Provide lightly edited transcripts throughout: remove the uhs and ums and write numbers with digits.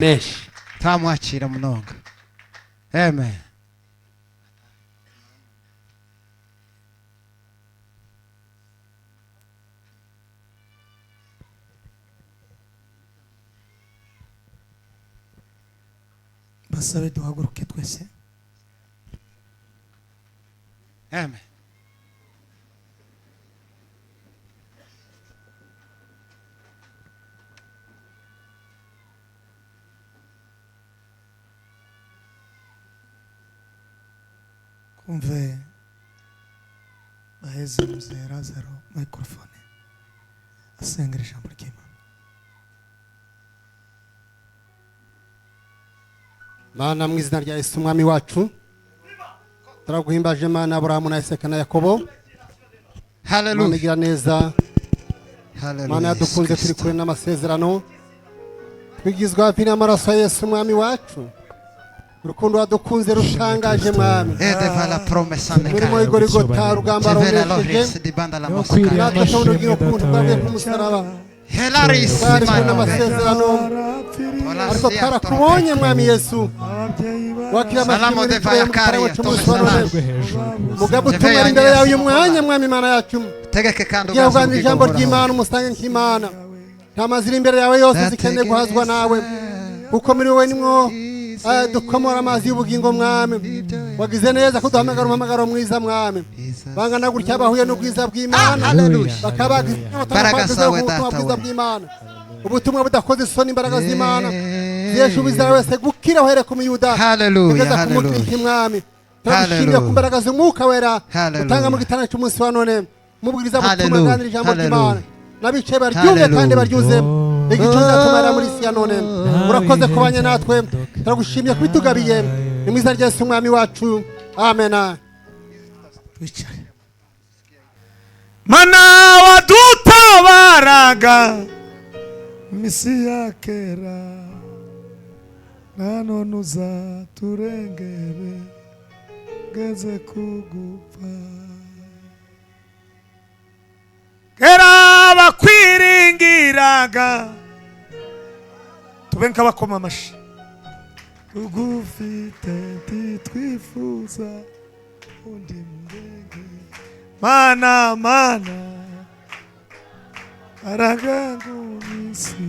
menshi tamwakira munonga. Amen. basabe duhaguruke twese. Amen. Kumve baheze mzee Lazaro microphone asengera ijambo ry'Imana. Mana mu izina rya Yesu umwami wacu turaguhimbaje Mana Aburahamu na Isaka na Yakobo. Hallelujah. Mana gira neza. Hallelujah. Mana yadukunze turi kure n'amasezerano twigizwa hafi n'amaraso ya Yesu umwami wacu. Urukundo wadukunze rushangaje mwami. Ede vala promessa ne Murimo igorigota rugamba ronesheje di banda la mosca. Natwe ugiye kuntu twavuye ku musaraba. Helarissima n'amasezerano. Ariko tarakubonye mwami Yesu. Wakira Salamo de Vayakari. Mugabo tumara imbere yawe uyu mwanya mwami Mana yacu. Tegeke kandi ugazana ijambo ry'Imana umusange nk'Imana. Ntamazira imbere yawe yose zikeneye guhazwa nawe. Kuko muri wowe nimwo dukomora amazi y'ubugingo mwami. Wagize neza kuduhamagara umuhamagaro mwiza mwami. Bangana gutya bahuye n'ubwiza bw'Imana. Bakabaga ubwiza bw'Imana. Ubutumwa budakoze isoni imbaraga z'Imana. Yesu bizara wese gukira uhere ku Muyuda. Hallelujah. Hallelujah. Mwami. Turashimira ku mbaraga z'Umwuka wera. Utanga mu gitana cy'umunsi wa none. Mubwiriza butumwa kandi ijambo ry'Imana. Nabice baryumve kandi baryuze. Igicuza tumara muri isi ya none. Urakoze kubanye natwe. Turagushimiye kubitugabiye. Ni mwiza rya Yesu umwami wacu. Amen. Twicare. Mana wadutabaraga misi ya kera none uzaturengere geze kugupfa. Kera bakwiringiraga tube nk'abakoma amashi tugufite titwifuza undi murenge. Mana aragangumisi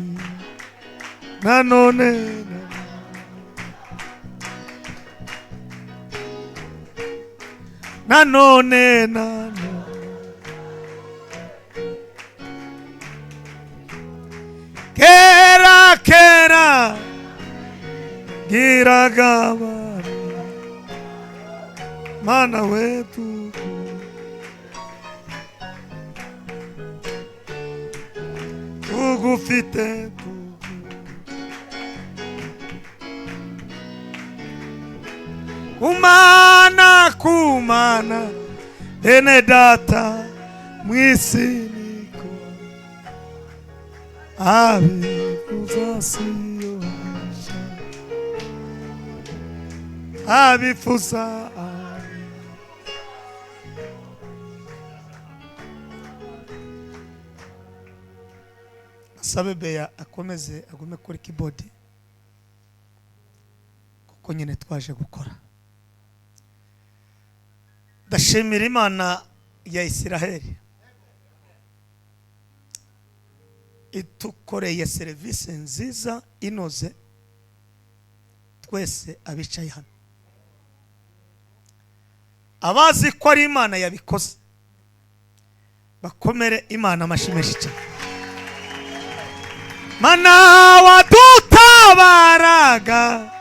nanone kera giragabana Mana wetu tugufite kumana ene data mwisiniko abifuza sabe beya akomeze agume kuri keyboard kuko nyine twaje gukora. Ndashimira Imana ya Isiraheli itukoreye serivisi nziza inoze twese abicaye hano. Abazi ko ari Imana yabikoze bakomere Imana amashimeshi cyane. Mana wadutabaraga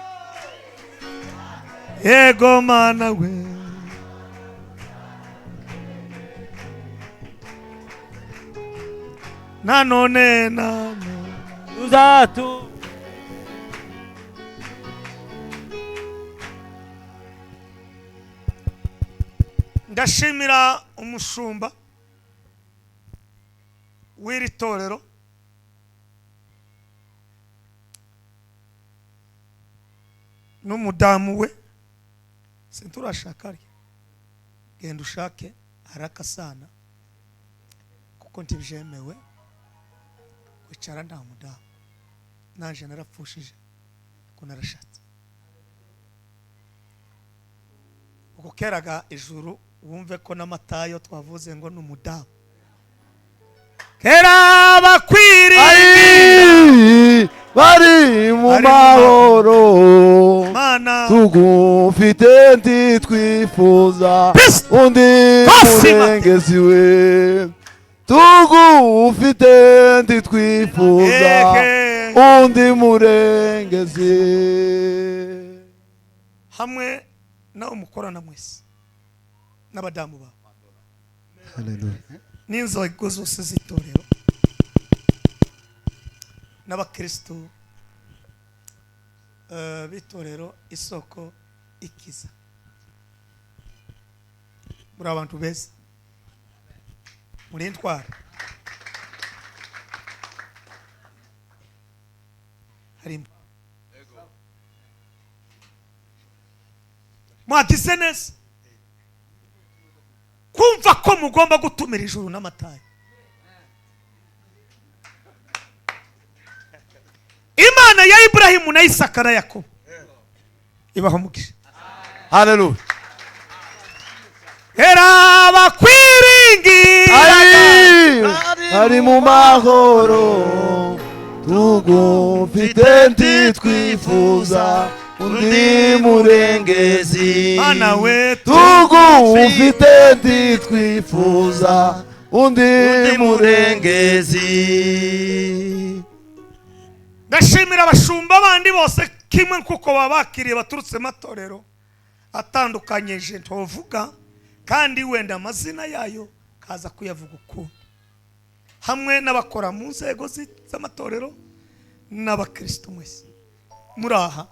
yego Mana we nanone uzatu ndashimira umushumba w'iri torero n'umudamu we sinturashaka genda ushake harakasana kuko ntibyemewe wicara nta mudamu naje narapfushije ko narashatse uko keraga ijuru wumve ko n'amatayo twavuze ngo n'umudamu kera bakwiriye bari mu mahoro mana tugufite ntitwifuza undi murengezi we tugufite ntitwifuza undi murengezi hamwe nawe mukorana mwese n'abadamu bawe n'inzego zose z'itorero n'abakristo b'itorero isoko ikiza muri abantu beza muri intwara harimo mwagize neza kumva ko mugomba gutumira ijuru n'amatayo Imana ya Ibrahimu na Isaka na Yakobo ibaho umugisha. Haleluya. Era bakwiringira ari mu mahoro tugufite ntitwifuza undi murengezi Mana we tugufite ntitwifuza undi murengezi. Ndashimira abashumba bandi bose kimwe kuko babakiriye baturutse matorero atandukanye je ntovuga kandi wenda amazina yayo kaza kuyavuga uko hamwe n'abakora mu nzego z'amatorero n'abakristo mwese muraha.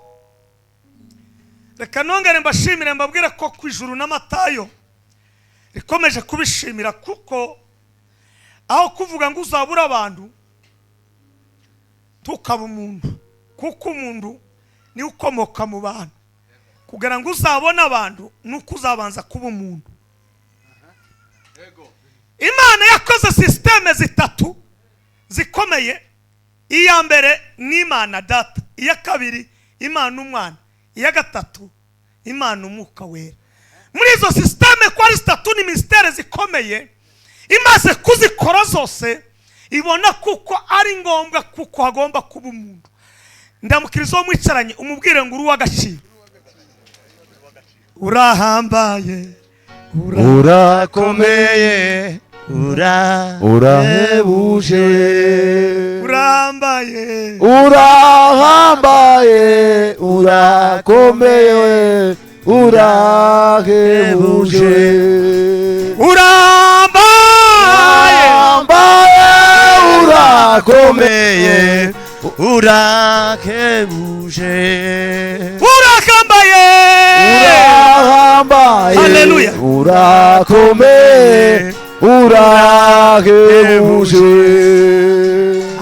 Reka nongere mbashimire mbabwira ko kwijuru n'amatayo rikomeje kubishimira kuko aho kuvuga ngo uzabura abantu tukaba umuntu kuko umuntu ni ukomoka mu bantu kugira ngo uzabone abantu nuko uzabanza kuba umuntu. Imana yakoze systeme zitatu zikomeye. Iya mbere ni Imana Data, iya kabiri Imana Umwana, iya gatatu Imana Umwuka Wera. Muri izo systeme kwa zitatu ni mystère zikomeye imaze kuzikora zose ibona kuko ari ngombwa kuko hagomba kuba umuntu. Ndamukirizo mwicaranye umubwire ngo uri w'agaciro, urahambaye, urakomeye, urahebuje, urahambaye, urahambaye, urakomeye, urahebuje, urambaye, urakomeye, urahebuje, urahambaye, urahambaye, Haleluya, urakomeye, urahebuje.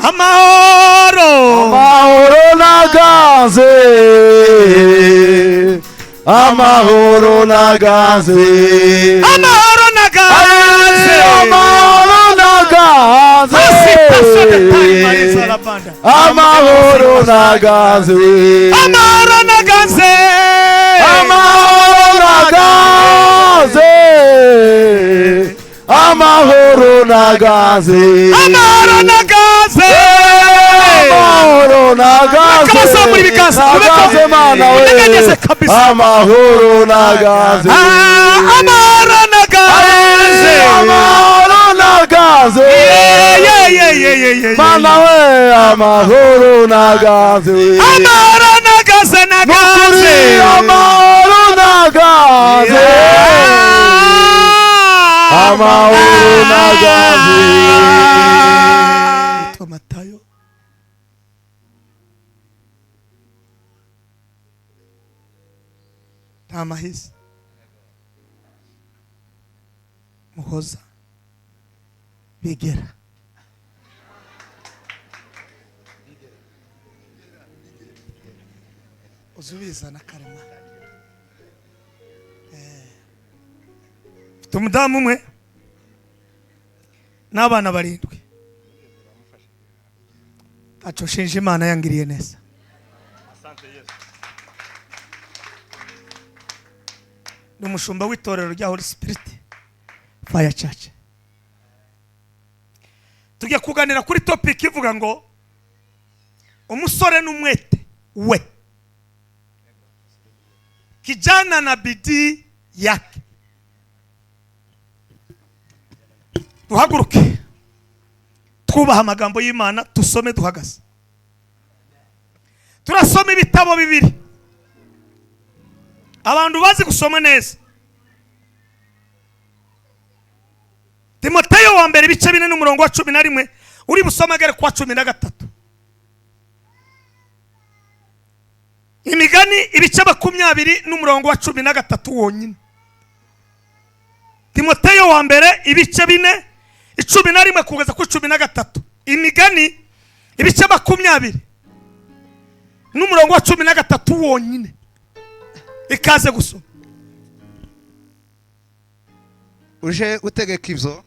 Amahoro, amahoro nagaze, amahoro nagaze, amahoro nagaze, amahoro nagaze, amahoro nagaze, amahoro nagaze, amahoro nagaze, amahoro nagaze, amahoro nagaze, amahoro nagaze, nagaze mana we, amahoro nagaze, amahoro nagaze, amahoro nagaze, mana we, amahoro nagaze, amahoro nagaze, nagaze, amahoro nagaze, amahoro nagaze. Yitwa Matayo. Tamahisi Muhoza Bigera uzubiza na Karema. Tumudamu umwe n'abana barindwi. Aco shinje Imana yangiriye neza. ni umushumba w'itorero rya Holy Spirit Fire Church. Tugiye kuganira kuri topic ivuga ngo umusore n'umwete we, kijana na bidii yake. Duhaguruke twubaha amagambo y'Imana, tusome duhagaze. Turasoma ibitabo bibiri abantu bazi gusoma neza. Timoteyo wa mbere ibice 4 n'umurongo wa 11 uri busomagere kwa 13. Imigani ibice 20 n'umurongo wa 13 wonyine. Timoteyo wa mbere ibice 4 11 kugeza ku 13. Imigani ibice 20 n'umurongo wa 13 wonyine. Ikaze gusoma. uje utegeka ibyo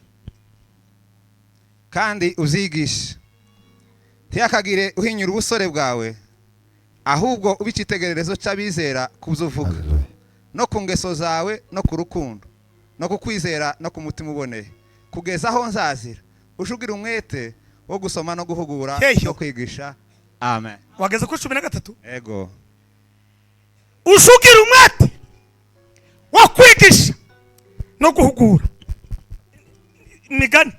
kandi uzigisha, ntiyakagire uhinyura ubusore bwawe, ahubwo ubicitegererezo cy'abizera kubyo uvuga, no ku ngeso zawe, no ku rukundo, no ku kwizera, no ku mutima uboneye, kugeza aho nzazira. Ujugira umwete wo gusoma no guhugura no kwigisha. Amen. Wageze ku 13. Ego. Ujugira umwete wo kwigisha no guhugura. Imigani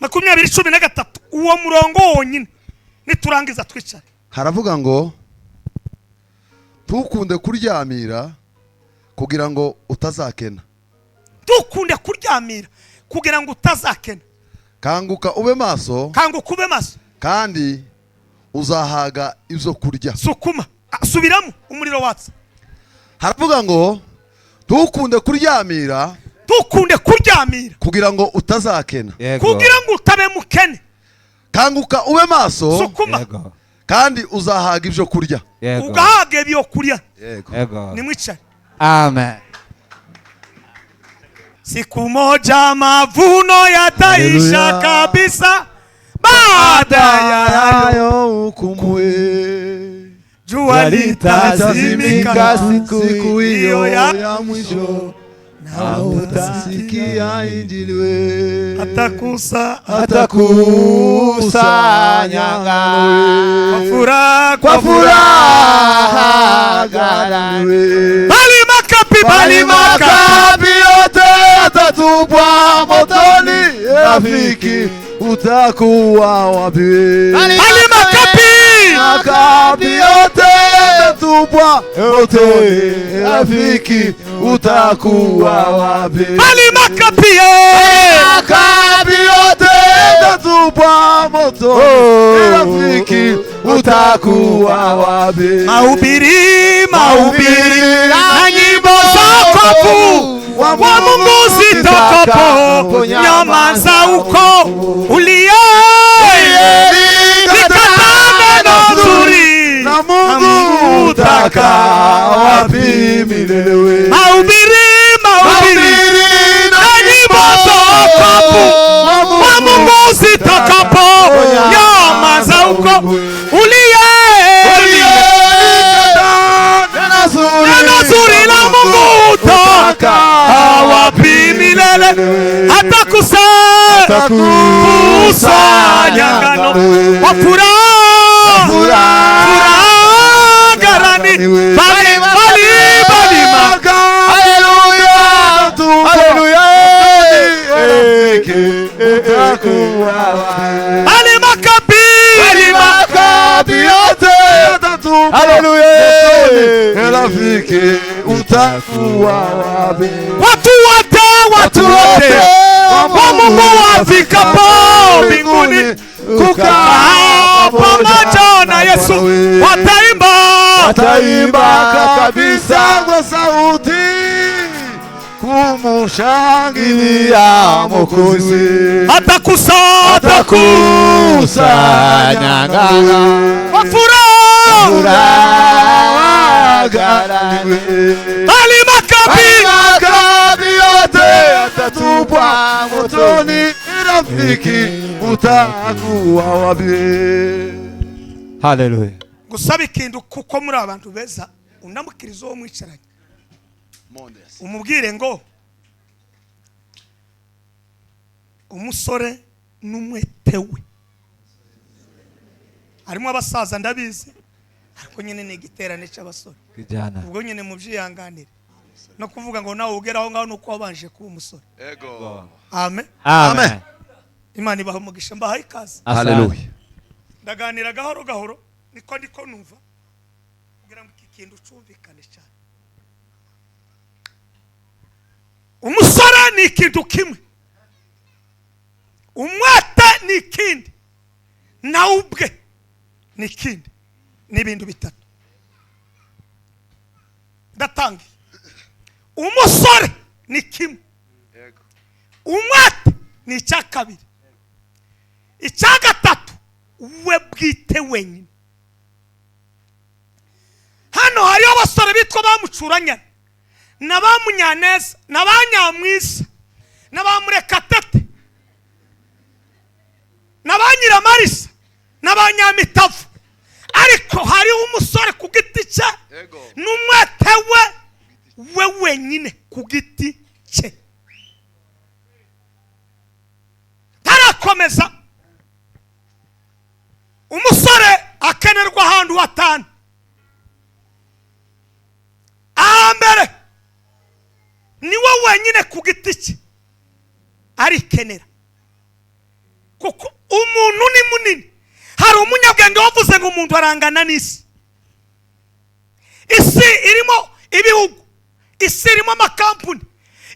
20:13 uwo murongo wonyine niturangiza twicare. Haravuga ngo tukunde kuryamira kugira ngo utazakena. Tukunde kuryamira kugira ngo utazakena. Kanguka ube maso. Kanguka ube maso. Kandi uzahaga ibyo kurya. Sukuma. Subiramo umuriro watse. Haravuga ngo tukunde kuryamira. Tukunde kuryamira kugira ngo utazakena. Kugira ngo utabe mukene. Kanguka ube maso. Sukuma. Kandi uzahaga ibyo kurya. Ugahaga ibyo kurya. Yego. Nimwicare. Amen. Siku moja mavuno yataisha kabisa, baada ya hayo hukumu. Jua litazimika siku hiyo ya mwisho, na utasikia injili. Atakusanya kwa furaha ghalani. Bali makapi yote atatupwa motoni. Rafiki utakuwa wapi? Bali makapi yote atatupwa motoni. Rafiki utakuwa wapi? Bali makapi yote atatupwa motoni. Rafiki utakuwa wapi? Mahubiri na nyimbo za wokovu wa Mungu zitakapo nyamaza uko ulie nikataa nzuri na Mungu utaka wapi milele. Mahubiri na nyimbo za wokovu wa Mungu zitakapo nyamaza uko ulie nzuri la Mungu utaka wapi milele. Atakusanya ngano kwa furaha ghalani. Bali makapi yote atatupa. Rafiki utakuwa wapi? Watu wote wa Mungu wafikapo mbinguni kukaa pamoja na Yesu wataimba kabisa kwa sauti kumushangilia Mwokozi. Atakusanya ngano kwa furaha ghalani. Bali makapi yote atatupwa motoni. Rafiki utakuwa wapi? Hallelujah. gusaba ikintu kuko muri abantu beza unamukiriza uwo mwicaranye umubwire ngo umusore n'umwetewe harimo abasaza ndabizi ariko nyine ni igiterane cy'abasore Kijana. ubwo nyine mubyihanganire no kuvuga ngo nawe ugeraho ngaho nuko wabanje kuba umusore Ego. amen Amen. Imana ibaha umugisha mbahaye ikaze Hallelujah. ndaganira gahoro gahoro niko numva kugira ngo iki kintu cyumvikane cyane umusore ni ikintu kimwe umwete ni ikindi nawe ubwe ni ikindi ni ibintu bitatu ndatangiye umusore ni kimwe umwete ni icya kabiri icya gatatu we bwite wenyine hano hariho abasore bitwa bamucuranya na ba Munyaneza na ba Nyamwisa na ba Murekatete na ba Nyiramarisa na ba Nyamitavu ariko hariho umusore ku giti cye n'umwete we wenyine ku giti cye tarakomeza umusore akenerwa ahantu hatanu ahambere niwe wenyine ku giti cye arikenera kuko umuntu ni munini hari umunyabwenge wavuze ngo umuntu arangana n'isi isi irimo ibihugu isi irimo amakampuni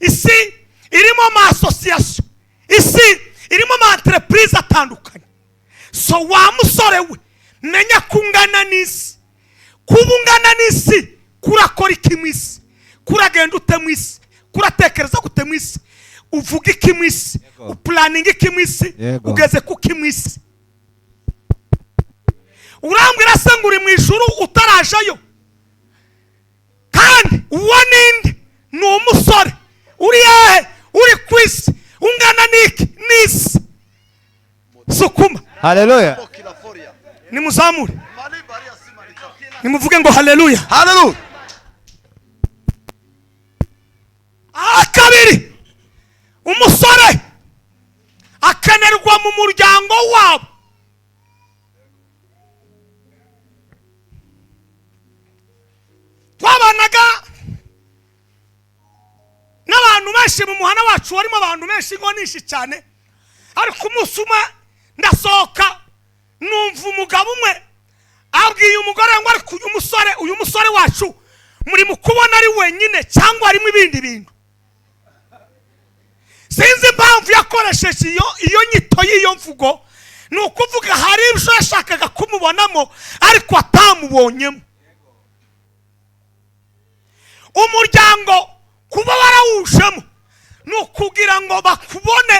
isi irimo amasosiyasiyo isi irimo amaentreprise atandukanye so wa musore we menya kungana n'isi kuba ungana n'isi kurakora iki mu isi kuragenda ute mu isi kuratekereza gute mu isi uvuga iki mu isi upulaninga iki mu isi ugeze kuki mu isi urambwira se ngo uri mu ijuru utarajayo kandi uwo ninde ni umusore uri hehe uri ku isi ungana n'iki n'isi sukuma Hallelujah. nimuzamure nimuvuge ngo haleluya Hallelujah. kabiri umusore akenerwa mu muryango wabo twabanaga n'abantu benshi mu muhana wacu warimo abantu benshi ngo nishi cyane ariko umunsi umwe ndasohoka numva umugabo umwe abwiye umugore ngo ariko uyu musore wacu muri mu kubona ari wenyine cyangwa harimo ibindi bintu sinzi impamvu yakoresheje iyo nyito y'iyo mvugo ni ukuvuga hari ibyo yashakaga kumubonamo ariko atamubonyemo umuryango kuba warawujemo ni ukugira ngo bakubone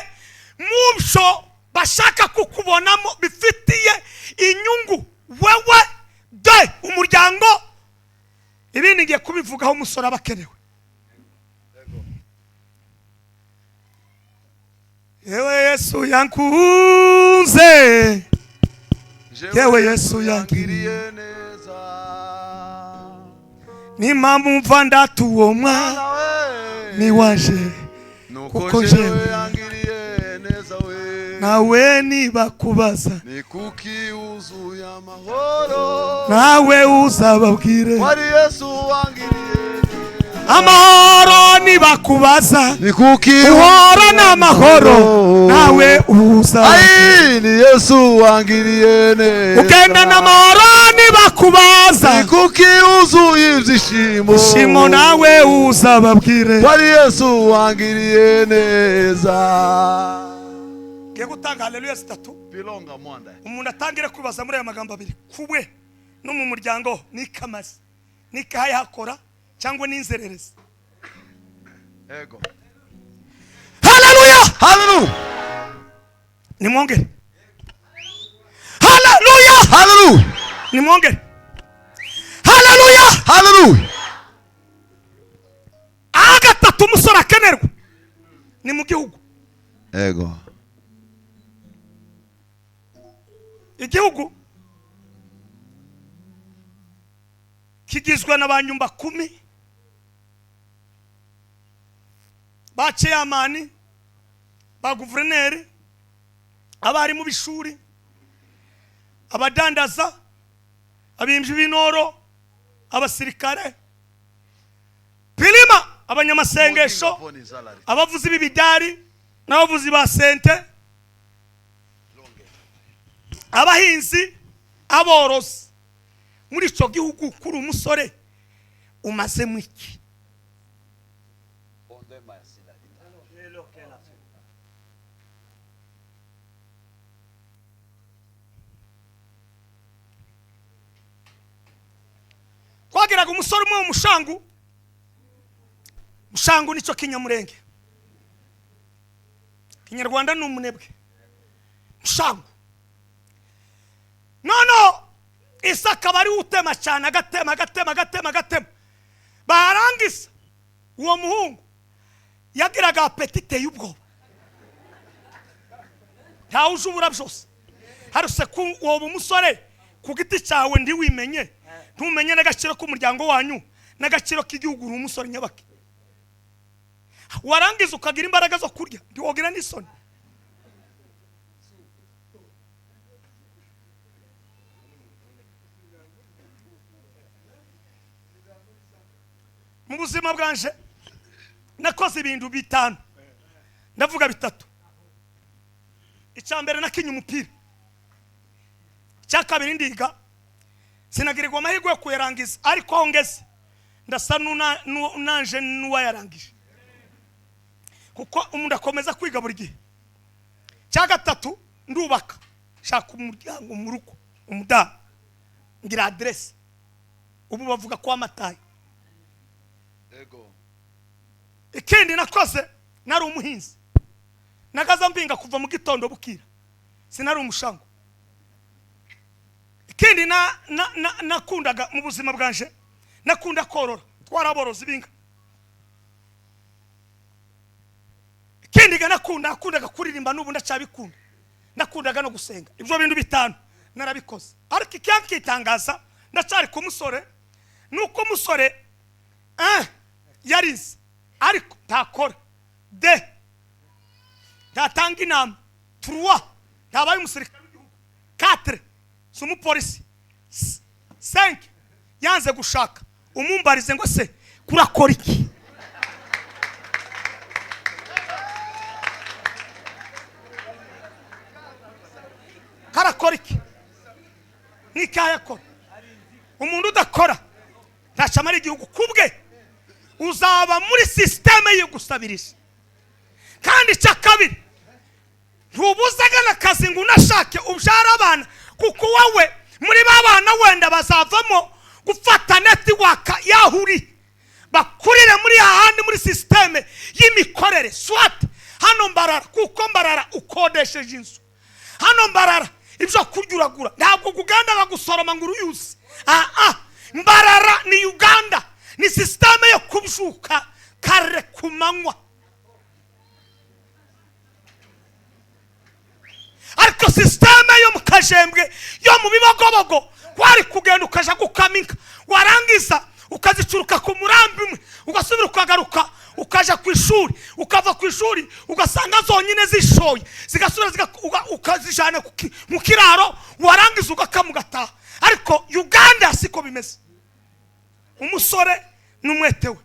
mu byo bashaka kukubonamo bifitiye inyungu wewe de umuryango ibindi ngiye kubivugaho umusore abakenewe yewe Yesu yankunze yewe Yesu yangiriye neza n'impamvu mva ndatuwo mwana ni waje kuko jewe yangiriye neza we nawe niba kubaza ni kuki uzuye amahoro nawe uzababwire wari Yesu wangiriye amahoro niba kubaza ni kuki uhora n'amahoro nawe uzababwire ni Yesu wangiriye neza ugenda n'amahoro niba kubaza ni kuki uzuye ibyishimo ishimo nawe uzababwire wari Yesu wangiriye neza ngiye gutanga haleluya zitatu bilonga mwanda umuntu atangire kwibaza muri aya magambo abiri kuwe no mu muryango nikamaze nikahaye hakora cyangwa n'inzererezi ego haleluya hallelujah nimwongere haleluya hallelujah nimwongere haleluya hallelujah agatatu umusore akenerwa ni mu gihugu ego igihugu kigizwe na banyumba 10 ba chairman ba guverineri abari mu bishuri abadandaza abimvyi binoro abasirikare pilima abanyamasengesho abavuzi b'ibidari n'abavuzi ba sente abahinzi aborozi muri ico gihugu kuri umusore umaze mwiki kwagiraga umusore umwe mushangu nico kinyamurenge kinyarwanda n'umunebwe mushangu nono Isaka bari utema cyane agatema barangisa uwo muhungu yagiraga apetite y'ubwoba ntawujubura byose haruse ku uwo musore ku giti cyawe ndi wimenye ntumenye n'agaciro k'umuryango wanyu n'agaciro k'igihugu uri umusore nyabaki warangiza ukagira imbaraga zo kurya ndiwogira n'isoni mu buzima bwanje nakoze ibintu bitanu ndavuga bitatu icyambere nakinye umupira cyakabiri ndiga sinagirirwa amahirwe yo kuyarangiza ariko aho ngeze ndasa nanje nuwa yarangije kuko umuntu akomeza kwiga buri gihe cyagatatu ndubaka shaka umuryango mu rugo umudamu ngira adresse ubu bavuga kwa matayi ikindi nakoze nari umuhinzi nagaza mbinga kuva mu gitondo bukira sinari umushango ikindi nakundaga mu buzima bwanje nakunda korora twaraborozi binga ikindi nakundaga kuririmba n'ubu ndacyabikunda nakundaga no gusenga ibyo bintu bitanu narabikoze ariko ikitangaza ndacyari ku musore nuko umusore yarize ariko ntakora ntatanga inama 3 ntabaye umusirikare w'igihugu 4 sumupolisi 5 yanze gushaka umumbarize ngo se kurakora iki karakora iki nikayakora umuntu udakora ntacamara igihugu kubwe uzaba muri systeme yo gusabiriza kandi cyakabiri ntubuzaga nakazi ngo unashake ubyara abana kuko wowe muri babana wenda bazavamo gufata network yahuri bakurire muri ahandi muri systeme y'imikorere swat hano mbarara kuko mbarara ukodesheje inzu hano mbarara ibyo kuryuragura ntabwo Uganda bagusoroma ngo uruyuzi mbarara ni Uganda ni systeme yo kubjuka kare kumanywa ariko systeme yo mukajembwe yo mu bibagobogo kwari kugenda ukaja gukaminka warangiza ukazicuruka ku murambi umwe ugasubira ukagaruka ukaja ku ishuri ukava ku ishuri ugasanga zonyine zishoye zigasubira ukazijana mu kiraro warangiza ugakamugata ariko Uganda siko bimeze umusore numwetewe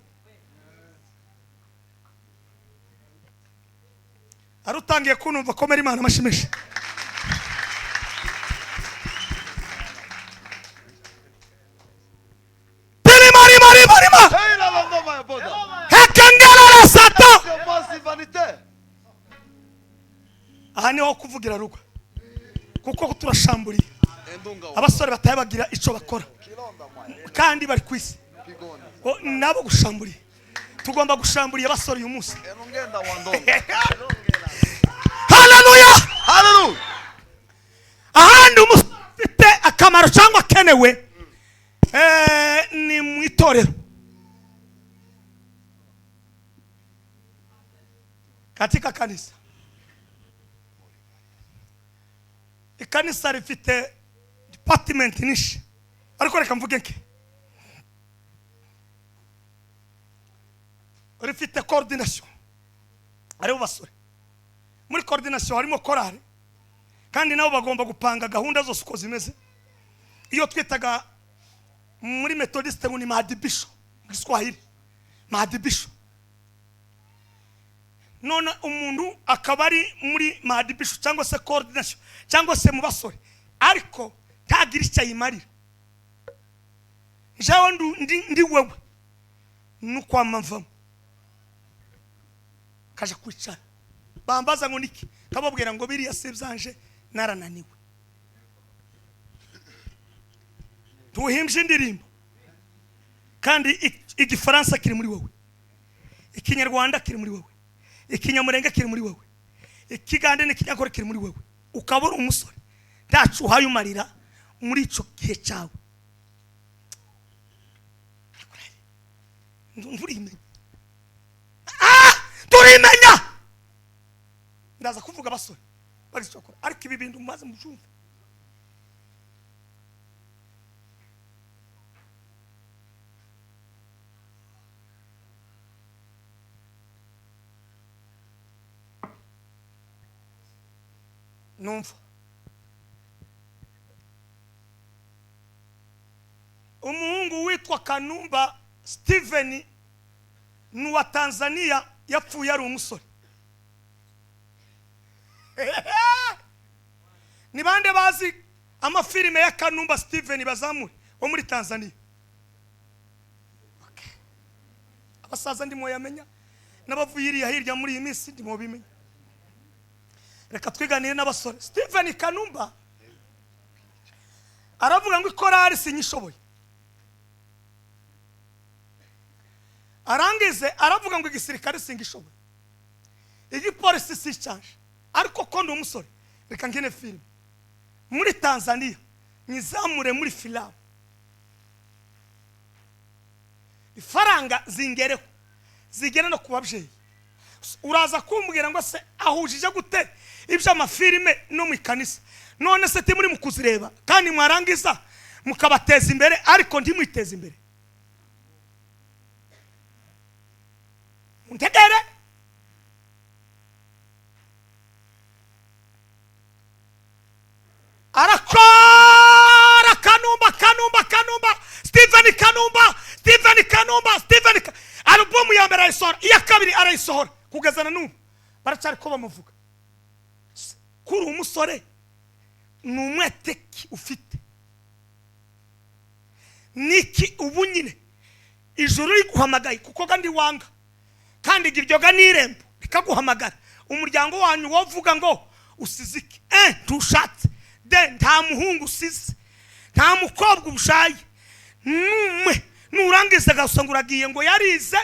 arutangiye kunumva komera Imana amashimisha hekangara sata aha niho kuvugira rugo kuko turashamburiye abasore bataye bagira ico bakora kandi bari kwisi nabo gushamburiye tugomba gushamburiye abasore uyu munsi haleluya Hallelujah. ahandi umusite akamaro cyangwa kenewe ni mu itorero katika kanisa ikanisa rifite department nishi ariko reka mvuge nke rifite coordination aribo basore. Muri coordination harimo korari kandi nabo bagomba gupanga gahunda zose uko zimeze. Iyo twitaga muri methodiste ngo ni maadibisho mu Kiswahili, maadibisho. None umuntu akaba ari muri maadibisho cyangwa se coordination cyangwa se mu basore ariko tagira icyo yimarira. Jaho ndi wewe nuko amamvamo kaje kwicara bambaza ngo niki kababwira ngo biriya se byanje narananiwe. Tuhimbye indirimbo kandi igifaransa kiri muri wowe, ikinyarwanda kiri muri wowe, ikinyamurenge kiri muri wowe, ikigande n'ikinyakore kiri muri wowe. Ukabura umusore ndacu hayumarira muri ico gihe cyawe. Turimenya ndaza kuvuga basore bagicokora ariko ibi bintu mumaze mucyumva. Numva umuhungu witwa Kanumba Steven nuwa Tanzania yapfuye ari umusore. Ni bande bazi amafilime ya Kanumba Steven bazamure wo muri Tanzania? Abasaza ndimo yamenya n'abavuyiriya hirya muri iyi minsi ndimo bimenya. Reka twiganire n'abasore. Steven Kanumba aravuga ngo ikorari sinyishoboye. Arangize aravuga ngo igisirikare singishoboye, igipolisi sicyanje ariko ko ndi umusore reka ngene film muri Tanzania nizamure muri filamu ifaranga zingereho zigera no kubabyeyi. Uraza kumbwira ngo se ahujije gute ibyo amafilime no mu kanisa none se muri mukuzireba kandi mwarangiza mukabateza imbere ariko ndimwiteza imbere. Untegere arakora Kanumba Steven Kanumba album ya mbere arayisohora, iya kabiri arayisohora kugeza na n'ubu baracyari ko bamuvuga. Kuri umusore n'umweteki ufite niki ubu nyine ijuru riguhamagaye kuko kandi wanga kandi giryoga n'irembo rikaguhamagara umuryango wanyu wovuga ngo usizike tushatse de nta muhungu usize nta mukobwa ubushaye numwe nurangiza gasonguragiye ngo yarize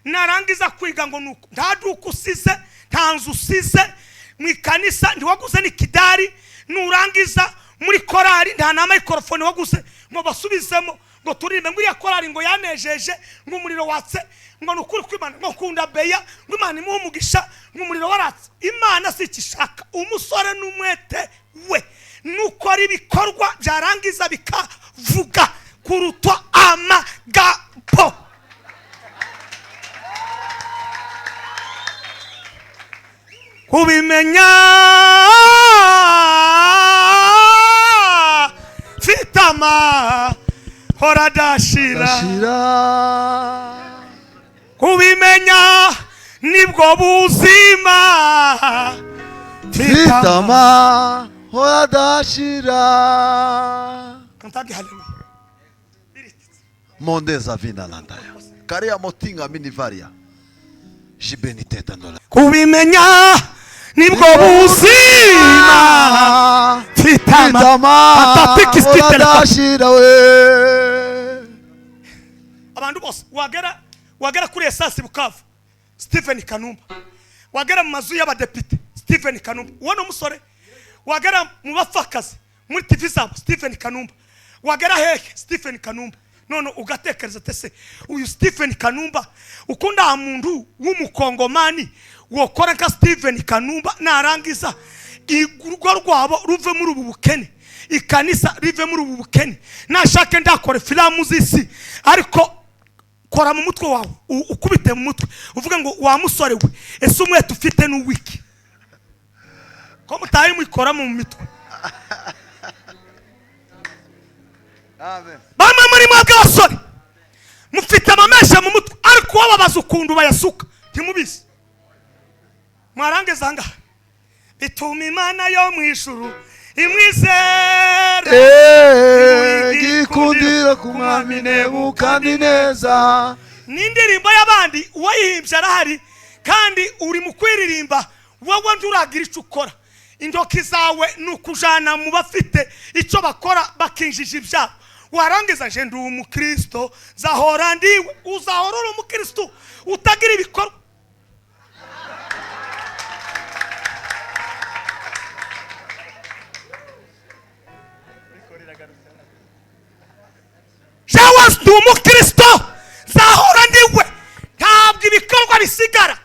narangiza kwiga ngo nuko nta duko usize nta nzu usize mu kanisa ndiwaguze n'ikidari nurangiza muri korari nta na microphone waguze ngo basubizemo ngo turime ngo ya korari ngo yanejeje ngo umuriro watse ngo nukuri kwimana ngo kunda beya ngo Imana imuhumugisha ngo umuriro waratse. Imana sikishaka umusore n'umwete we nuko ari bikorwa byarangiza bikavuga kuruta amagabo. Kubimenya fitama horadashira kubimenya nibwo buzima fitama horadashira. Kantagi haleluya. Mondeza vina landaya. Karia motinga minivaria. Jibeni teta ndola. Kubimenya nibwo buzima fitama horadashira we. Abantu bose wagera kuri esasi Bukavu Steven Kanumba, wagera mu mazu y'abadepite Steven Kanumba, ubona umusore wagera mu bafakazi muri TV zabo Steven Kanumba, wagera heke Steven Kanumba. None ugatekereza tese uyu Steven Kanumba ukunda muntu w'umukongomani wokora nka Steven Kanumba narangiza igurwa rwabo ruve muri ubu bukene, ikanisa rive muri ubu bukene, nashake ndakore filamu zisi ariko kora mu mutwe wawe ukubite mu mutwe uvuga ngo wa musore we ese umwete ufite n'uwiki ko mutayi mwikora mu mitwe. Amen. Bamwe muri mwebwe abasore mufite amamesha mu mutwe ariko wababaza ukuntu bayasuka ntimubizi. Mwarangiza ngaha bituma Imana yo mu ijuru imwizere gikundira kumwami Nebukandi neza. n'indirimbo y'abandi uwayihimbye arahari kandi uri mu kwiririmba wowe nduragira icyo ukora. Indoki zawe nukujana mu bafite icyo bakora bakinjije ibyabo. Warangiza je ndi umukristo zahora ndiwe uzahora uri umukristo utagira ibikorwa. Jawa ndi umukristo zahora ndiwe ntabwo ibikorwa bisigara,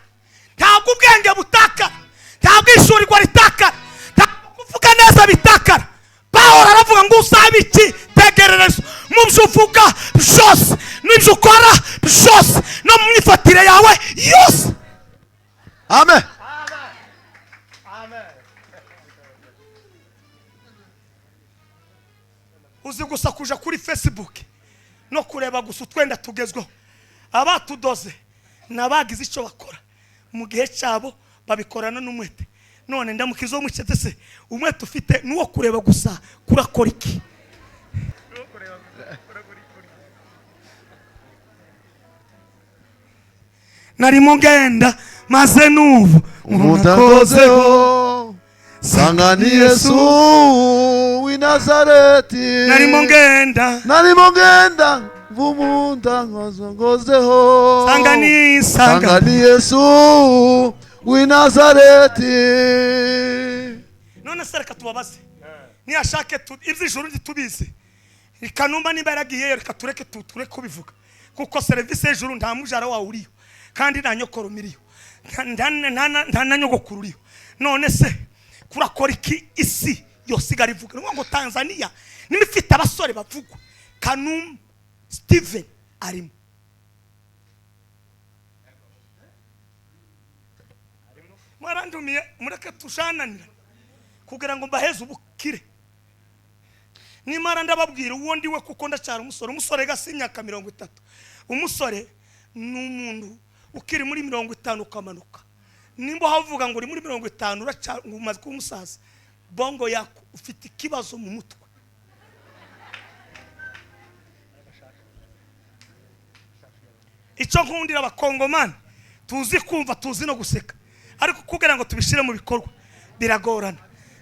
ntabwo ubwenge butakara, ntabwo ishurirwa ritakara, ntabwo kuvuga neza bitakara. Pawulo aravuga ngo usaba iki tegererezo mu byo uvuga byose n'ibyo ukora byose no mu myifatire yawe yose. Amen. Uzi gusa kuja kuri Facebook no kureba gusa utwenda tugezweho abatudoze nabagize icyo bakora mu gihe cyabo babikorana n'umwete. None ndamukizo mucete se umwete ufite nuwo kureba gusa kurakora iki? Nari mugenda maze nubu Mutakozeho sanga ni Yesu w'i Nazareti. nari mugenda vumunda ngozeho sanga ni Yesu w'i Nazareti. none se reka tubabaze niyashake iby'ijuru ntitubizi ikanumba nimba yaragiyeyo reka tureke kubivuga kuko serivisi y'ijuru nta mujara wawe uriyo kandi nta nyokoro umiriyo nta na nyogokuru uriyo. None se kurakora iki isi yosigara ivuga ngo Tanzania nimifite abasore bavugwa Kanum Steven arimo. Mwarandumiye mureke tushananira kugira ngo mbaheze ubukire. Nimara ndababwira uwo ndiwe kuko ndacyara umusore gasi imyaka 30. Umusore n'umuntu ukiri muri 50 ukamanuka. Nimba havuga ngo uri muri 50 uraca umaze kumusaza bongo yako ufite ikibazo mu mutwe. Icyo nkundira abakongomani tuzi kumva tuzi no guseka ariko kugira ngo tubishire mu bikorwa biragorana.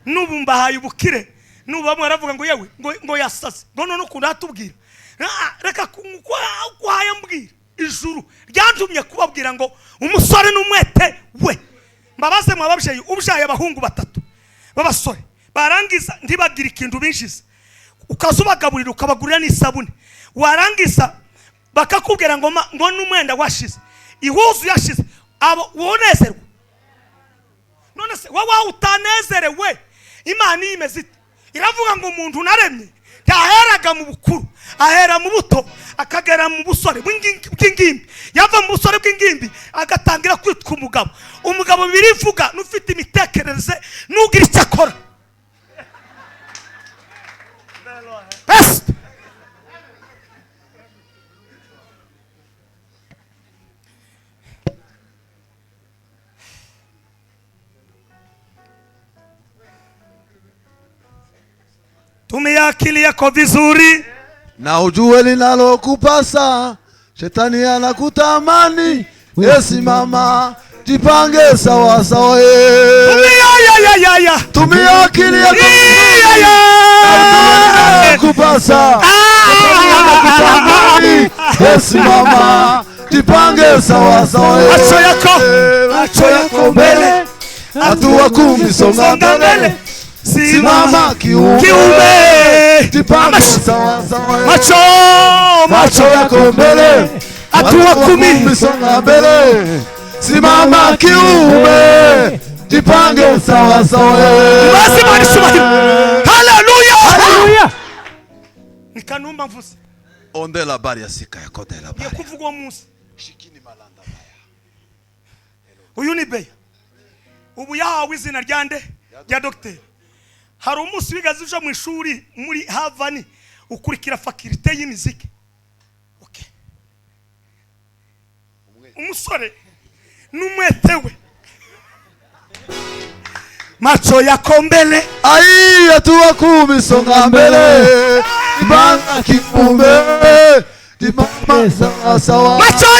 Nubu mbahaye ubukire nubu bamwe baravuga ngo yewe ngo yasaze ngo none ukunda atubwira reka kwaye mbwira ijuru ryantumye kubabwira ngo umusore n'umwete we. Mbabaze mwababyeyi ubyaye abahungu 3 babasore barangiza ntibagira ikintu binjiza ukazubagaburira ukabagurira n'isabune warangiza bakakubwira ngo n'umwenda washize ihuzu yashize abo wonezerwa. None se wowe utanezerewe Imana yimeze iravuga ngo umuntu naremye yaheraga mu bukuru ahera mu buto akagera mu busore bw'ingimbi yava mu busore bw'ingimbi agatangira kwitwa umugabo. Umugabo birivuga n'ufite imitekerereze n'ugira icyo akora. Tumia akili yako vizuri na ujue linalokupasa. Shetani anakutamani yesimama jipange sawa sawa. Tumia akili yako kupasa. Yesimama jipange sawa sawa. Macho yako mbele hatua 10 songa mbele. Simama kiume jipange sawa sawa. Macho yako mbele hatua 10 songa mbele. Simama kiume jipange sawa sawa. Haleluya. Nikanumba mvuze Onde la baria sika ya kode la ngiye baria. kuvuga uwo munsi. Shikini malanda baya. Uyu ni Beya. Ubu yahawe izina rya nde? Rya dogiteri. Hari umunsi wigaze uje mu ishuri muri Havani ukurikira faculté y'imiziki. Okay. Umusore n'umwetewe. Macho yako mbele. Ai hatua 10 songa mbele. Ibanga kikumbe. Dimama sawa sawa. Macho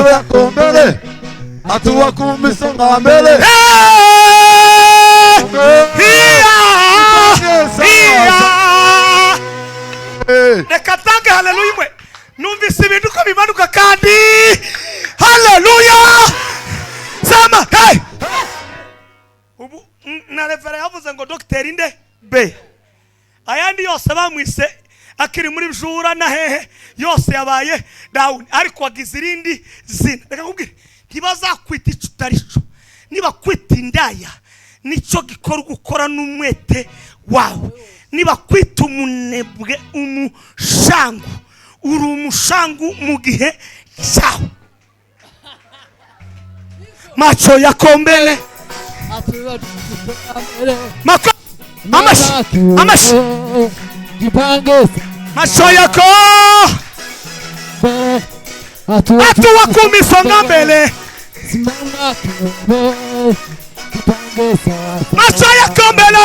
yako mbele. Hatua 10 songa mbele. Reka tange haleluya imwe. Numvise ibintu ko bimanuka kandi haleluya. Sama hey. Ubu na revera yavuze ngo dogiteri nde Beya. Ayandi yose bamwise akiri muri bjura na hehe yose yabaye down ariko wagize irindi zina. Reka kubwire ntibazakwita ico utarico. Niba kwita indaya nico gikora gukora n'umwete wawe. Niba kwita umunebwe umushangu uri umushangu mu gihe cyawe. Macho yako mbele. Mako amashi macho yako hatua 10 songa mbele. Macho yako mbele.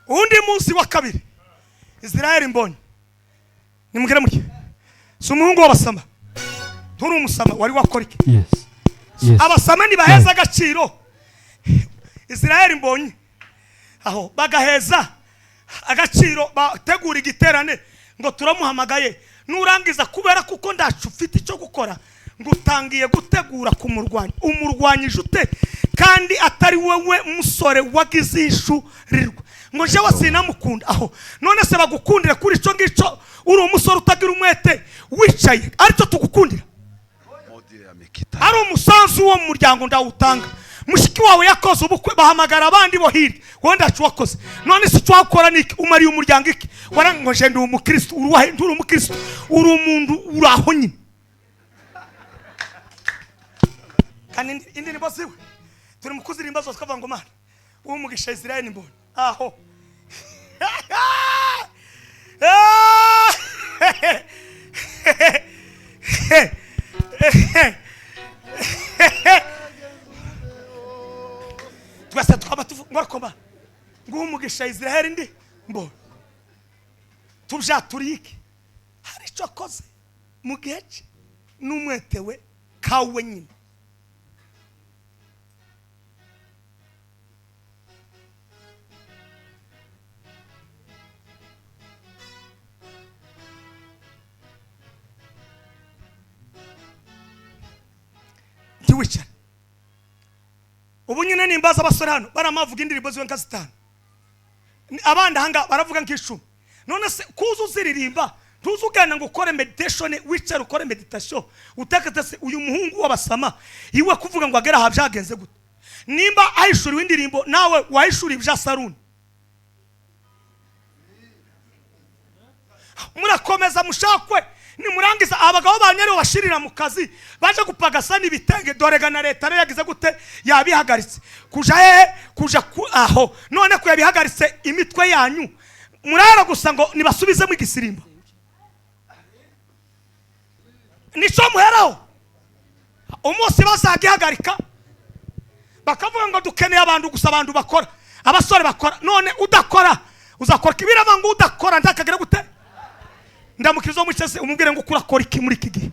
Undi munsi wa kabiri Israeli mbonye nimugire muri si umuhungu w'abasama turi umusama wari wakora iki? Yes. Abasama ni baheza agaciro. Israeli mbonye aho bagaheza agaciro bategura igiterane ngo turamuhamagaye nurangiza kubera kuko ndacu ufite icyo gukora ngo utangiye gutegura kumurwanya. Umurwanyije ute kandi atari wewe musore wagize ishurirwa ngo je wasinamukunda aho none se bagukundire kuri ico ngico uri umusore utagira umwete wicaye aricyo tugukundira. Ari umusanzu wo mu muryango ndawutanga. Mushiki wawe yakoze ubukwe bahamagara abandi bo hirya wowe ndacu wakoze none se twakora niki umariye umuryango iki warangoje ndi umukristo uruwahe nduri umukristo uri umuntu uraho nyine kandi indi ni basiwe turi mukuzirimba zose kavuga ngo mana umugisha Israeli mbona aho twese twaba tuvuga ngo umugisha Israeli ndi mbona tubyaturike hari icyo akoze mu gihe cye n'umwetewe kawe nyine. Ntiwicare ubu nyine nimbaza abasore hano baramavuga indirimbo ziwe nka 5 abandi hanga baravuga nk'icumi. None se kuza uziririmba ntuzugana ngo ukore meditation wicare ukore meditation utakata se uyu muhungu w'abasama iwe kuvuga ngo agera habyagenze gute nimba ayishuri w'indirimbo nawe wayishuri bya saruni murakomeza mushakwe nimurangiza abagabo banyere bashirira mu kazi baje gupagasa n'ibitenge dorega na leta yagize gute yabihagaritse kuja aho none ko yabihagaritse imitwe yanyu murara gusa ngo nibasubize mu gisirimba nico muheraho umunsi bazagihagarika bakavuga ngo dukeneye abantu gusa abantu bakora abasore bakora none udakora uzakora kibiraba ngo udakora ndakagira gute ndamukirizo mu cyese umubwire ngo kurakora iki muri iki gihe.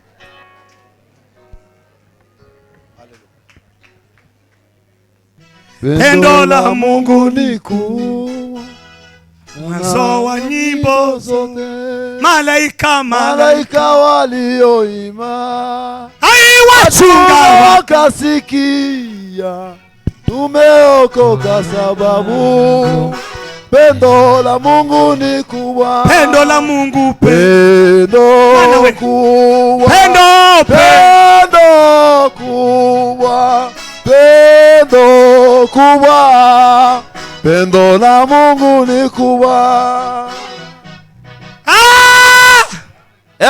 Pendo la Mungu ni kuu mwanzo wa nyimbo zote malaika walioima wachunga wakasikia tumeokoka sababu pendo la Mungu ni kubwa. Pendo la Mungu pendo kubwa. Pendo kubwa, pendo kubwa, pendo la Mungu ni kubwa.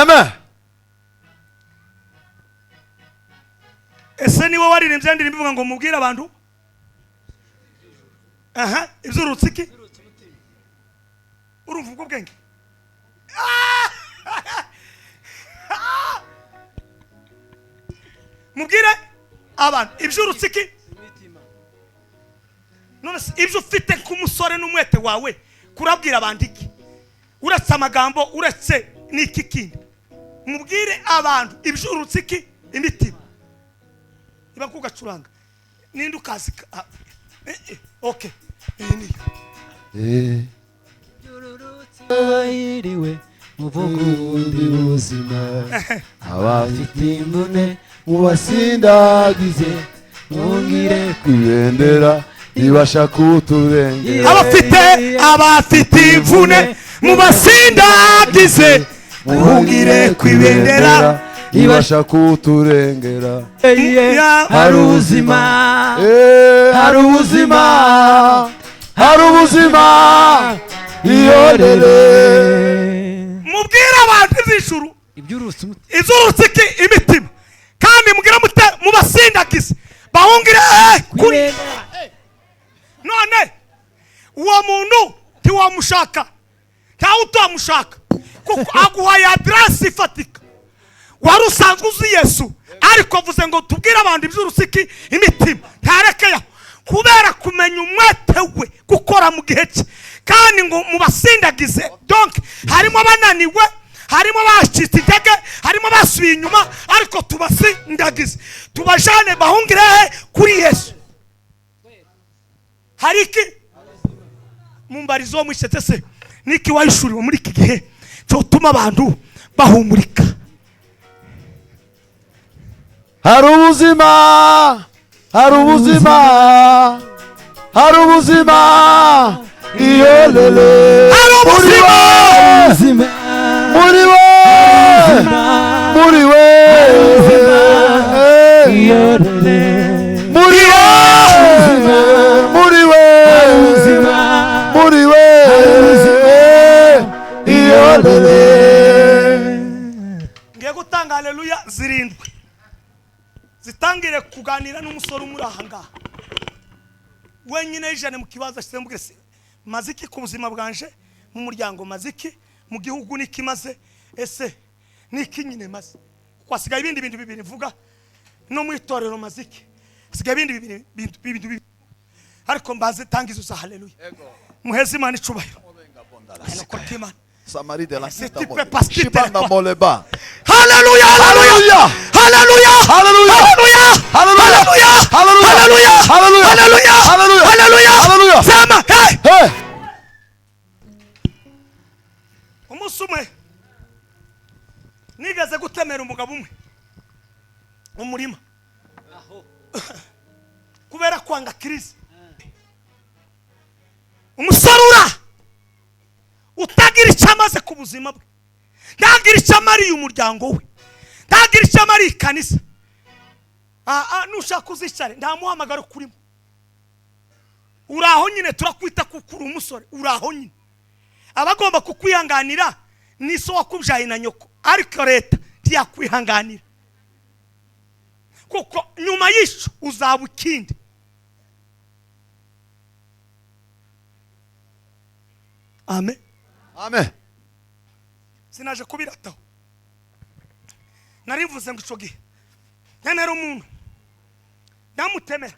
Amen. Ese niwe waririmbye indirimbo ivuga ngo mubwire abantu iby'urutsiki urumva ubwo bwenge mubwire abantu iby'urutsiki none ibyo ufite k'umusore n'umwete wawe kurabwira abantu iki uretse amagambo uretse n'iki kindi mubwire abantu iby'urutsiki imitima iba kugacuranga ninde ukazi okay Wahiriwe muvugundi buzima abafite imvune mubasindagize mungire kwibendera ibasha kuturengera abafite imvune mubasindagize mungire kwibendera ibasha kuturengera. hari ubuzima hari ubuzima, hari ubuzima iyonere. mubwire abantu iby'ijuru iby'urutsiki imitima kandi mubwire mubasindagize bahungire kuri none uwo muntu ntiwamushaka ntawe utamushaka kuko aguhaye aderesi ifatika wari usanzwe uzi Yesu ariko avuze ngo tubwire abantu iby'urutsiki imitima ntarekeyo kubera kumenya umwete we gukora mu gihe cye kandi ngo mubasindagize. Donc harimo abananiwe, harimo bacitse intege, harimo basubiye inyuma, ariko tubasindagize tubajane bahungire kuri Yesu. Hariki mumbarizo mwishetse se niki wayishuriwe muri iki gihe cyo tuma abantu bahumurika. Hari ubuzima, hari ubuzima, hari ubuzima iyolele. Hari ubuzima muri we, muri we iyolele muri we, muri we muri we iyolele. Ngiye gutanga haleluya zirindwi zitangire kuganira n'umusore umuri aha ngaha wenyine ijane mu kibazo cyembwe se maziki ku buzima bwanje mu muryango, maziki mu gihugu nikimaze, ese niki nyine maze kwasigaye ibindi bintu bibiri mvuga no mu itorero maziki sigaye ibindi bintu ariko mbaze tangizo za haleluya muhezi Imana icubahiro Samari de la Sita Shibanda Moleba. Hallelujah, hallelujah, hallelujah, hallelujah, hallelujah, hallelujah, hallelujah, hallelujah, hallelujah, hallelujah. Sema, hey, Hey, umusumwe nigeze gutemera umugabo umwe umurima kubera kwanga Kristo. Umusarura utagira icyamaze ku buzima bwe, ntagira icyamariye umuryango we, ntagira icyamariye ikanisa. Nushaka uzicare nta muhamagaro kurimo, uraho nyine turakwita kukuri umusore, uraho nyine abagomba kukwihanganira ni so wakubyaye na nyoko, ariko leta ntiyakwihanganira kuko nyuma y'isho uzaba ikindi. Amen. amen. Sinaje kubirataho, narivuze ngo ico gihe nemera umuntu ndamutemera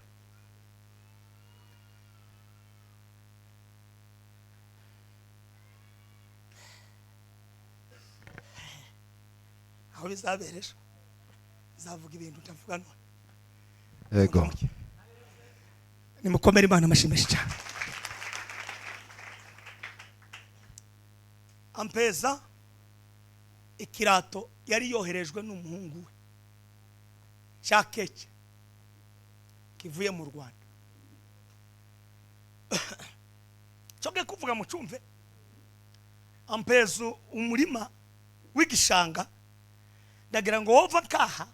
aho bizabereje zavuga ibintu ndavuga none. Yego. Nimukomere Imana amashimeshi cyane. Ampeza ikirato yari yoherejwe n'umuhungu we cya keke kivuye mu Rwanda. Cyoge kuvuga mu cyumve Ampezo umurima w'igishanga ndagira ngo wova kaha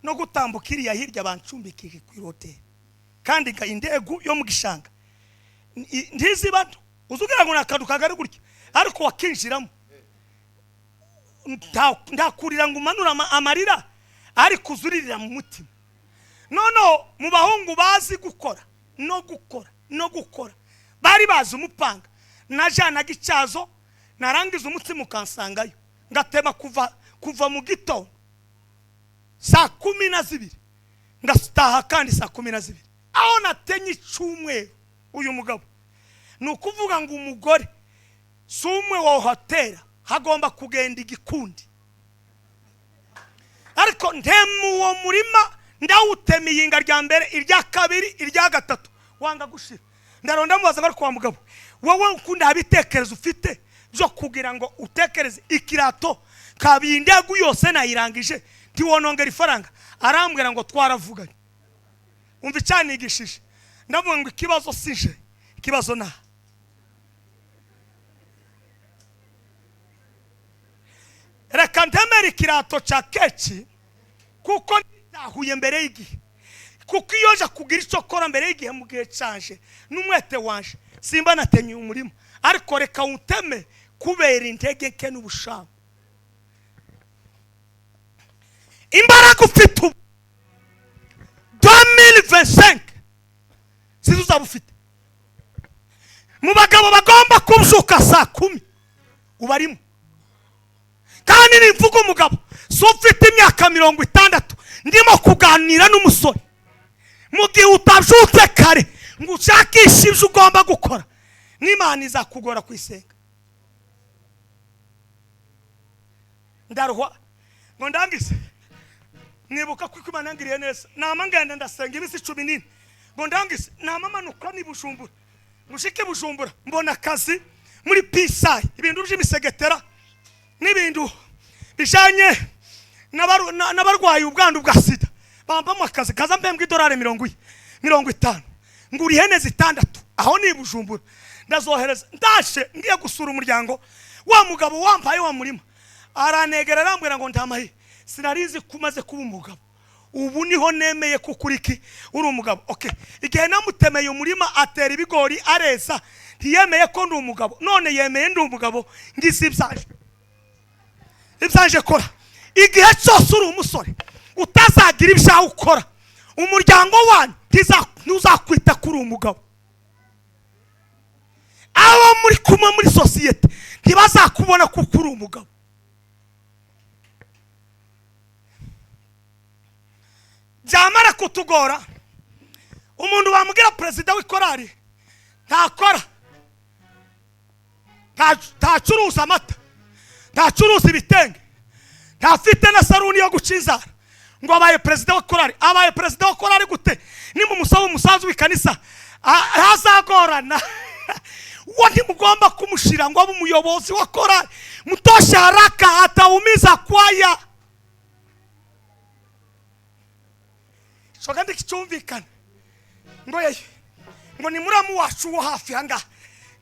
no gutambuka iriya hirya bancumbikije ku hoteli kandi indegu yo mu gishanga ntiziba nto uzugira ngo nakadu kagari gutya ariko wakinjiramo ndakurira ngo umanura amarira ariko uzuririra mu mutima nono mu bahungu bazi gukora no gukora bari bazi umupanga najanaga icyazo narangiza umutima ukansangayo ngatema kuva mu gitondo saa 12 ngataha kandi saa 12 aho natenye icumweru uyu mugabo nukuvuga ngo umugore sumwe wa hotera hagomba kugenda igikundi ariko ntemu uwo murima ndawutema iyinga rya mbere irya kabiri irya gatatu wanga gushira ndaronda mubaza ngo kwa mugabo wowe ukunda habitekerezo ufite byo kugira ngo utekereze ikirato kabindegu yose nayirangije ntiwonongera ifaranga arambwira ngo twaravuganye umva icyanigishije ndavuga ngo ikibazo sije ikibazo na reka ntemere ikirato cya keci kuko nitahuye mbere y'igihe kuko iyo je kugira icyo kora mbere y'igihe mu gihe canje n'umwete wanje simba natenye umurimo ariko reka uteme kubera intege nke n'ubushamo imbaraga ufite 2025 sizuzaba ufite mu bagabo bagomba kubyuka saa 10 ubarimo kandi nivuga umugabo so ufite imyaka 60 ndimo kuganira n'umusore mu gihe utabyutse kare ngo ushakishe ibyo ugomba gukora n'Imana izakugora kwisenga ndaruhwa ngo ndangize nibuka ko Imana ngiriye neza nama ngenda ndasenga ibisi 19 ngo ndangize nama manuka ni Bujumbura mushike Bujumbura mbona akazi muri Pisai ibintu by'imisegetera n'ibintu bijanye n'abarwayi ubwandu bwa sida bamba mu akazi kaza mbembwe $50 nguri ihene zitandatu aho ni Bujumbura ndazohereza ndashe ngiye gusura umuryango wa mugabo wampaye wa murima aranegera arambwira ngo ntamahe sinarizi kumaze kuba umugabo ubu niho nemeye kukuriki uri umugabo okay igihe namutemeye umurima atera ibigori areza ntiyemeye ko ndi umugabo none yemeye ndi umugabo ngisi ibyaje kora igihe cyose uri umusore utazagira ibyaho ukora umuryango wanyu ntuzakwita kuri umugabo abo muri kumwe muri societe ntibazakubona kuko uri umugabo byamara kutugora umuntu bamubwira president w'ikorari ntakora ntacuruza amata ntacuruza ibitenge ntafite na saruni yo gucinzara ngo abaye president w'ikorari abaye president w'ikorari gute ni mu musaba umusazi w'ikanisa hazagorana wandi mugomba kumushira ngo abe umuyobozi wa korari mutosha haraka ataumiza kwaya shoga ndikicyumvikana ngo ni muramu wacu wo hafi hanga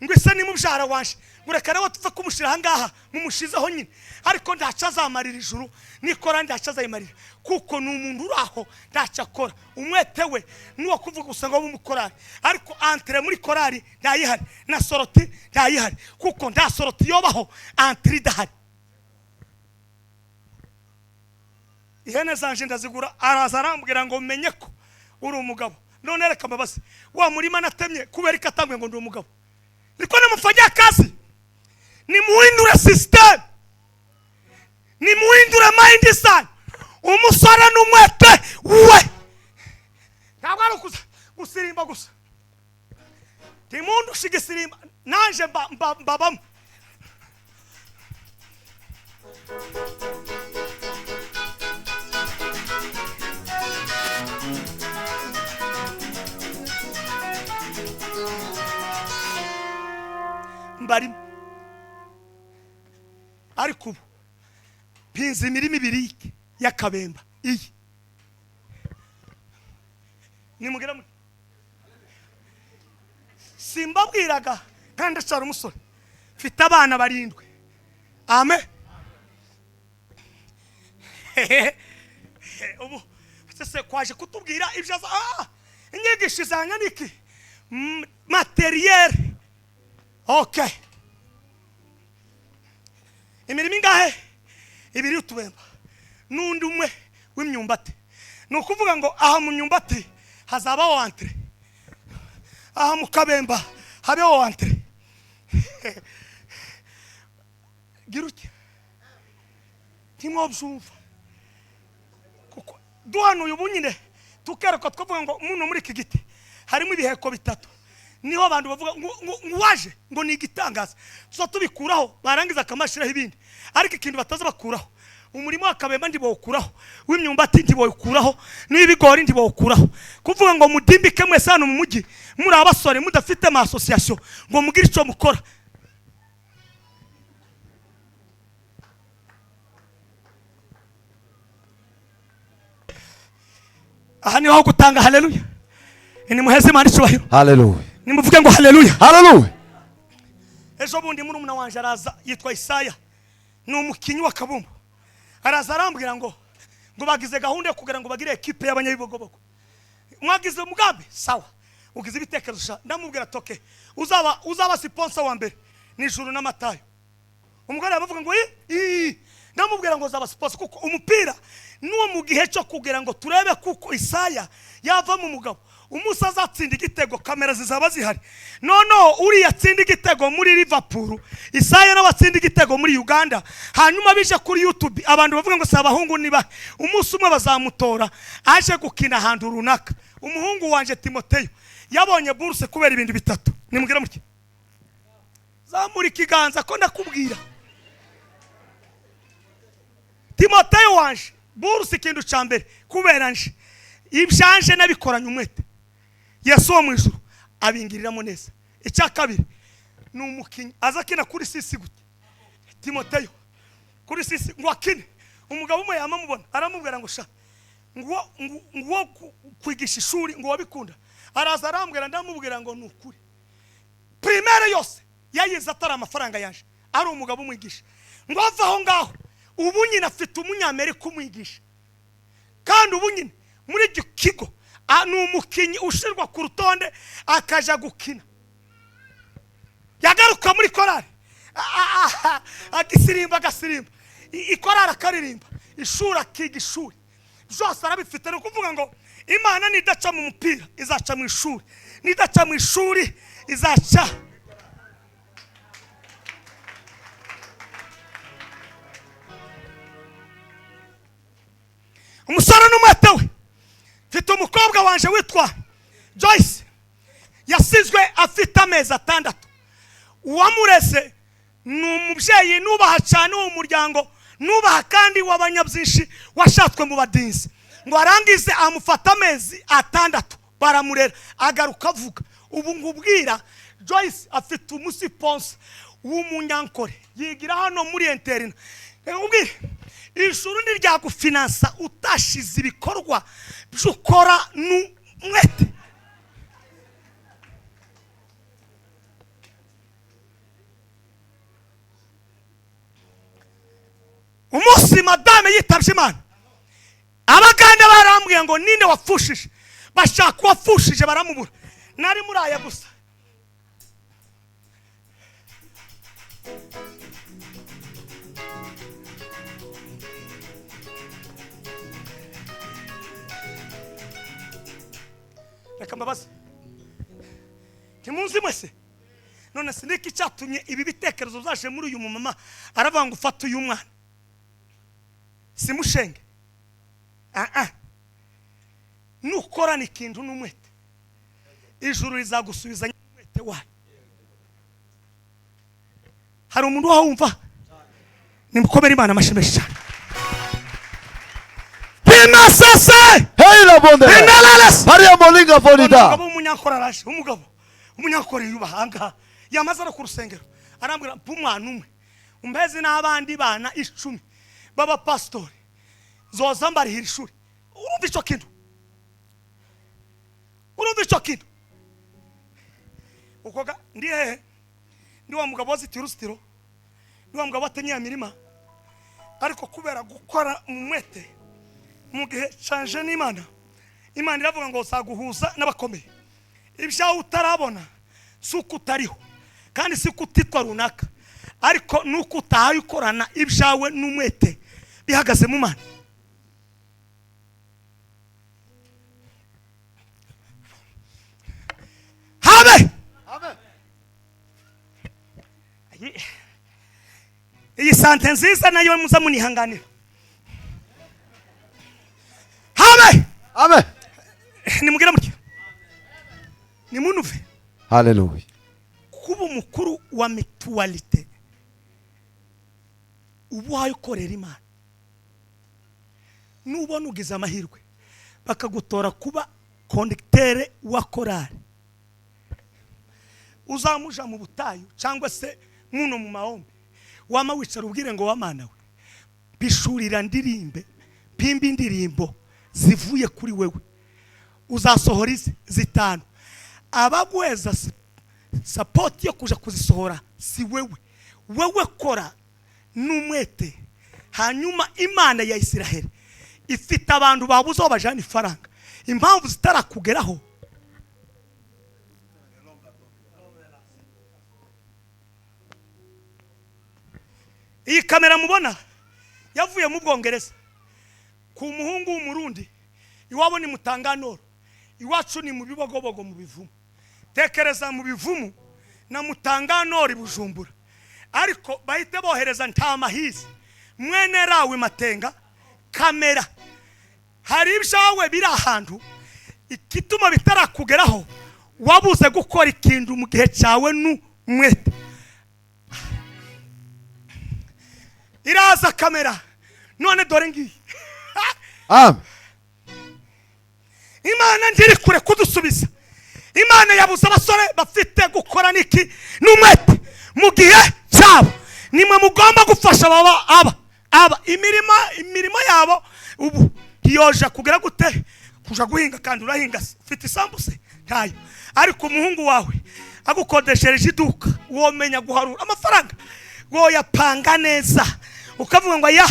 ngo ise ni mubyara wanje ngureka rero tuve kumushira hangaha mumushizeho nyine ariko ndacazamarira ijuru nikora ndacazayimarira kuko numuntu uraho ndacakora umwetewe nuwo kuvuga usanga mu korari ariko entre muri korari ndayihari na soroti ndayihari kuko nda soroti yobaho entre dahari ihene zanje ndazigura araza arambwira ngo menye ko uri umugabo none reka mbabaze wa murima natemye kubera ikatambwe ngo ndi umugabo niko namufanya kazi ni muhindure system ni muhindure mind sana umusore n'umwete we ntabwo ari gusirimba gusa timundu shigisirimba nanje mbabamo mbari ariko pinze imirimo ibiri y'akabemba iyi nimugera muri simbabwiraga kandi acara umusore mfite abana 7 amen ubu se kwaje kutubwira ibyo inyigisho izanya niki materiel. Okay, imirimo ingahe? 2 utubemba n'undi umwe w'imyumbati. Nukuvuga ngo aha mu myumbati hazabaho antre, aha mu kabemba habeho antre. Giruki timwobyumva kuko duhanuye ubunyine tukereka twavuga ngo muno muri iki giti harimo ibiheko bitatu, niho abantu bavuga ngo waje ngo ni igitangaza, tuza tubikuraho barangiza akamashiraho ibindi, ariko ikintu bataza bakuraho umurimo wakabemba ndibawukuraho, w'imyumbati ndibawukuraho, n'ibigori ndibawukuraho. Kuvuga ngo mudimbike mwese hano mu mujyi muri abasore mudafite ama association ngo mugire icyo mukora. Aha niho gutanga haleluya. Ni muheze Imana icubahiro. Hallelujah. Nimuvuge ngo haleluya. Hallelujah. Ejo bundi murumuna wanje araza yitwa Isaya, ni umukinyi wa kabumbu. Araza arambwira ngo bagize gahunda yo kugira ngo bagire equipe y'abanyabibogobogo. Mwagize umugambi sawa, ugize ibitekerezo sha, ndamubwira toke uzaba sponsor wa mbere n'ijuru n'amatayo. Umugore abavuga ngo ndamubwira ngo uzaba sponsor kuko umupira nuwo mu gihe cyo kugira ngo turebe kuko Isaya yava mu mugabo. Umusaza atsinda igitego, kamera zizaba zihari. No uri yatsinda igitego muri Liverpool, Isaya nawe atsinda igitego muri Uganda. Hanyuma bije kuri YouTube abantu bavuga ngo sabahungu niba umunsi umwe bazamutora aje gukina ahantu runaka. Umuhungu wanje Timoteyo yabonye buruse kubera ibintu bitatu. Nimubwira muki zamuri kiganza ko ndakubwira. Timoteyo wanje buruse ikintu cyambere kubera nje ibyanje nabikoranye umwete. Yesu wo mu ijuru abingiriramo neza. Icya kabiri ni umukinyi azakina kuri sisi gute. Timoteyo kuri sisi ngo akine, umugabo umwe yamamubona aramubwira ngo sha ngo kwigisha ishuri ngo wabikunda. Araza arambwira ndamubwira ngo nukuri primaire yose yayize atari amafaranga yanje, ari umugabo umwigisha. Ngo avaho ngaho ubu nyine afite umunyamerika umwigisha, kandi ubu nyine muri icyo kigo ni umukinyi ushirwa ku rutonde akaja gukina. Yagaruka muri korari agasirimba ikorari akaririmba, ishuri akiga ishuri byose arabifite. No kuvuga ngo Imana nidaca mu mupira izaca mu ishuri, nidaca mu ishuri izaca umusore n'umwete we. Mfite umukobwa wanje witwa Joyce yasizwe afite amezi 6. Uwamureze ni umubyeyi nubaha cyane w'umuryango, nubaha kandi w'abanyabyinshi washatswe mu badinzi. Ngo arangize amufata amezi 6 baramurera agaruka avuga. Ubu ngubwira Joyce afite umusiponsa w'umunyankore yigira hano muri interina. Ngubwira ijuru ni rya gufinansa utashize ibikorwa by'ukora n'umwete. Umunsi madame yitabye Imana, abagande barambwiye ngo ninde wapfushije, bashaka uwafushije baramubura. Nari muri aya gusa. Reka mbabaze ntimunzi mwese none siniki cyatumye ibi bitekerezo byaje muri uyu mumama aravuga ngo ufata uyu mwana simushenge. Nukorana ikintu n'umwete ijuru rizagusubizanya umwete wayo. Hari umuntu wumva nimukomere Imana amashimeshi cyane. Hey la bonde. Maria Molinga Fonida. Umugabo umunyakoraraje, umunyakore yubahanga yamazara ku rusengero arambwira umwana umwe umbeze n'abandi bana 10 baba pastori zoza mbarihira ishuri. Urumva icyo kintu ukoga ndi wa mugabo wazitira urustiro, ndi wa mugabo atenye mirima, ariko kubera gukora mu mwete mu gihe canje n'Imana, Imana iravuga ngo uzaguhuza n'abakomeye. Ibyawe utarabona si uko utariho kandi si uko utitwa runaka, ariko nuko utahaye ukorana ibyawe n'umwete bihagaze mu Mana. Habe iyi sante nziza nayo muza munihanganira. Habe Amen. Nimubwira mutya, nimunuve. Hallelujah. Kuba umukuru wa mutualite ubu wayikorera Imana, nubona ugize amahirwe bakagutora kuba konduktere wa korari, uzamuja mu butayu cyangwa se muno mu mahombe, wama wicara ubwire ngo wamana we bishurira ndirimbe pimba indirimbo zivuye kuri wewe, uzasohora zitanu. Abagweza support yo kuja kuzisohora si wewe, wewe kora n'umwete. Hanyuma Imana ya Isiraheli ifite abantu babuze aho bajana ifaranga, impamvu zitarakugeraho. Iyi kamera mubona yavuye mu Bwongereza ku muhungu w'umurundi, iwabo ni Mutanganoro, iwacu ni mu Bibogobogo mu Bivumu. Tekereza mu Bivumu na Mutanganoro Bujumbura, ariko bahite bohereza Ntamahizi mwene Rawe Matenga kamera. Hari ibyawe biri ahantu, ikituma bitarakugeraho wabuze gukora ikintu mu gihe cyawe n'umwete. Iraza kamera none dore ngiyi. Amen. Imana ndiri kure kudusubiza. Imana yabuze abasore bafite gukora niki n'umwete mu gihe cyabo. Nimwe mugomba gufasha aba imirimo yabo. Ubu yoja kugera gute kuja guhinga kandi urahinga ufite isambuse ntayo, ariko umuhungu wawe agukodeshereje iduka womenya guharura amafaranga ngo yapanga neza, ukavuga ngo aya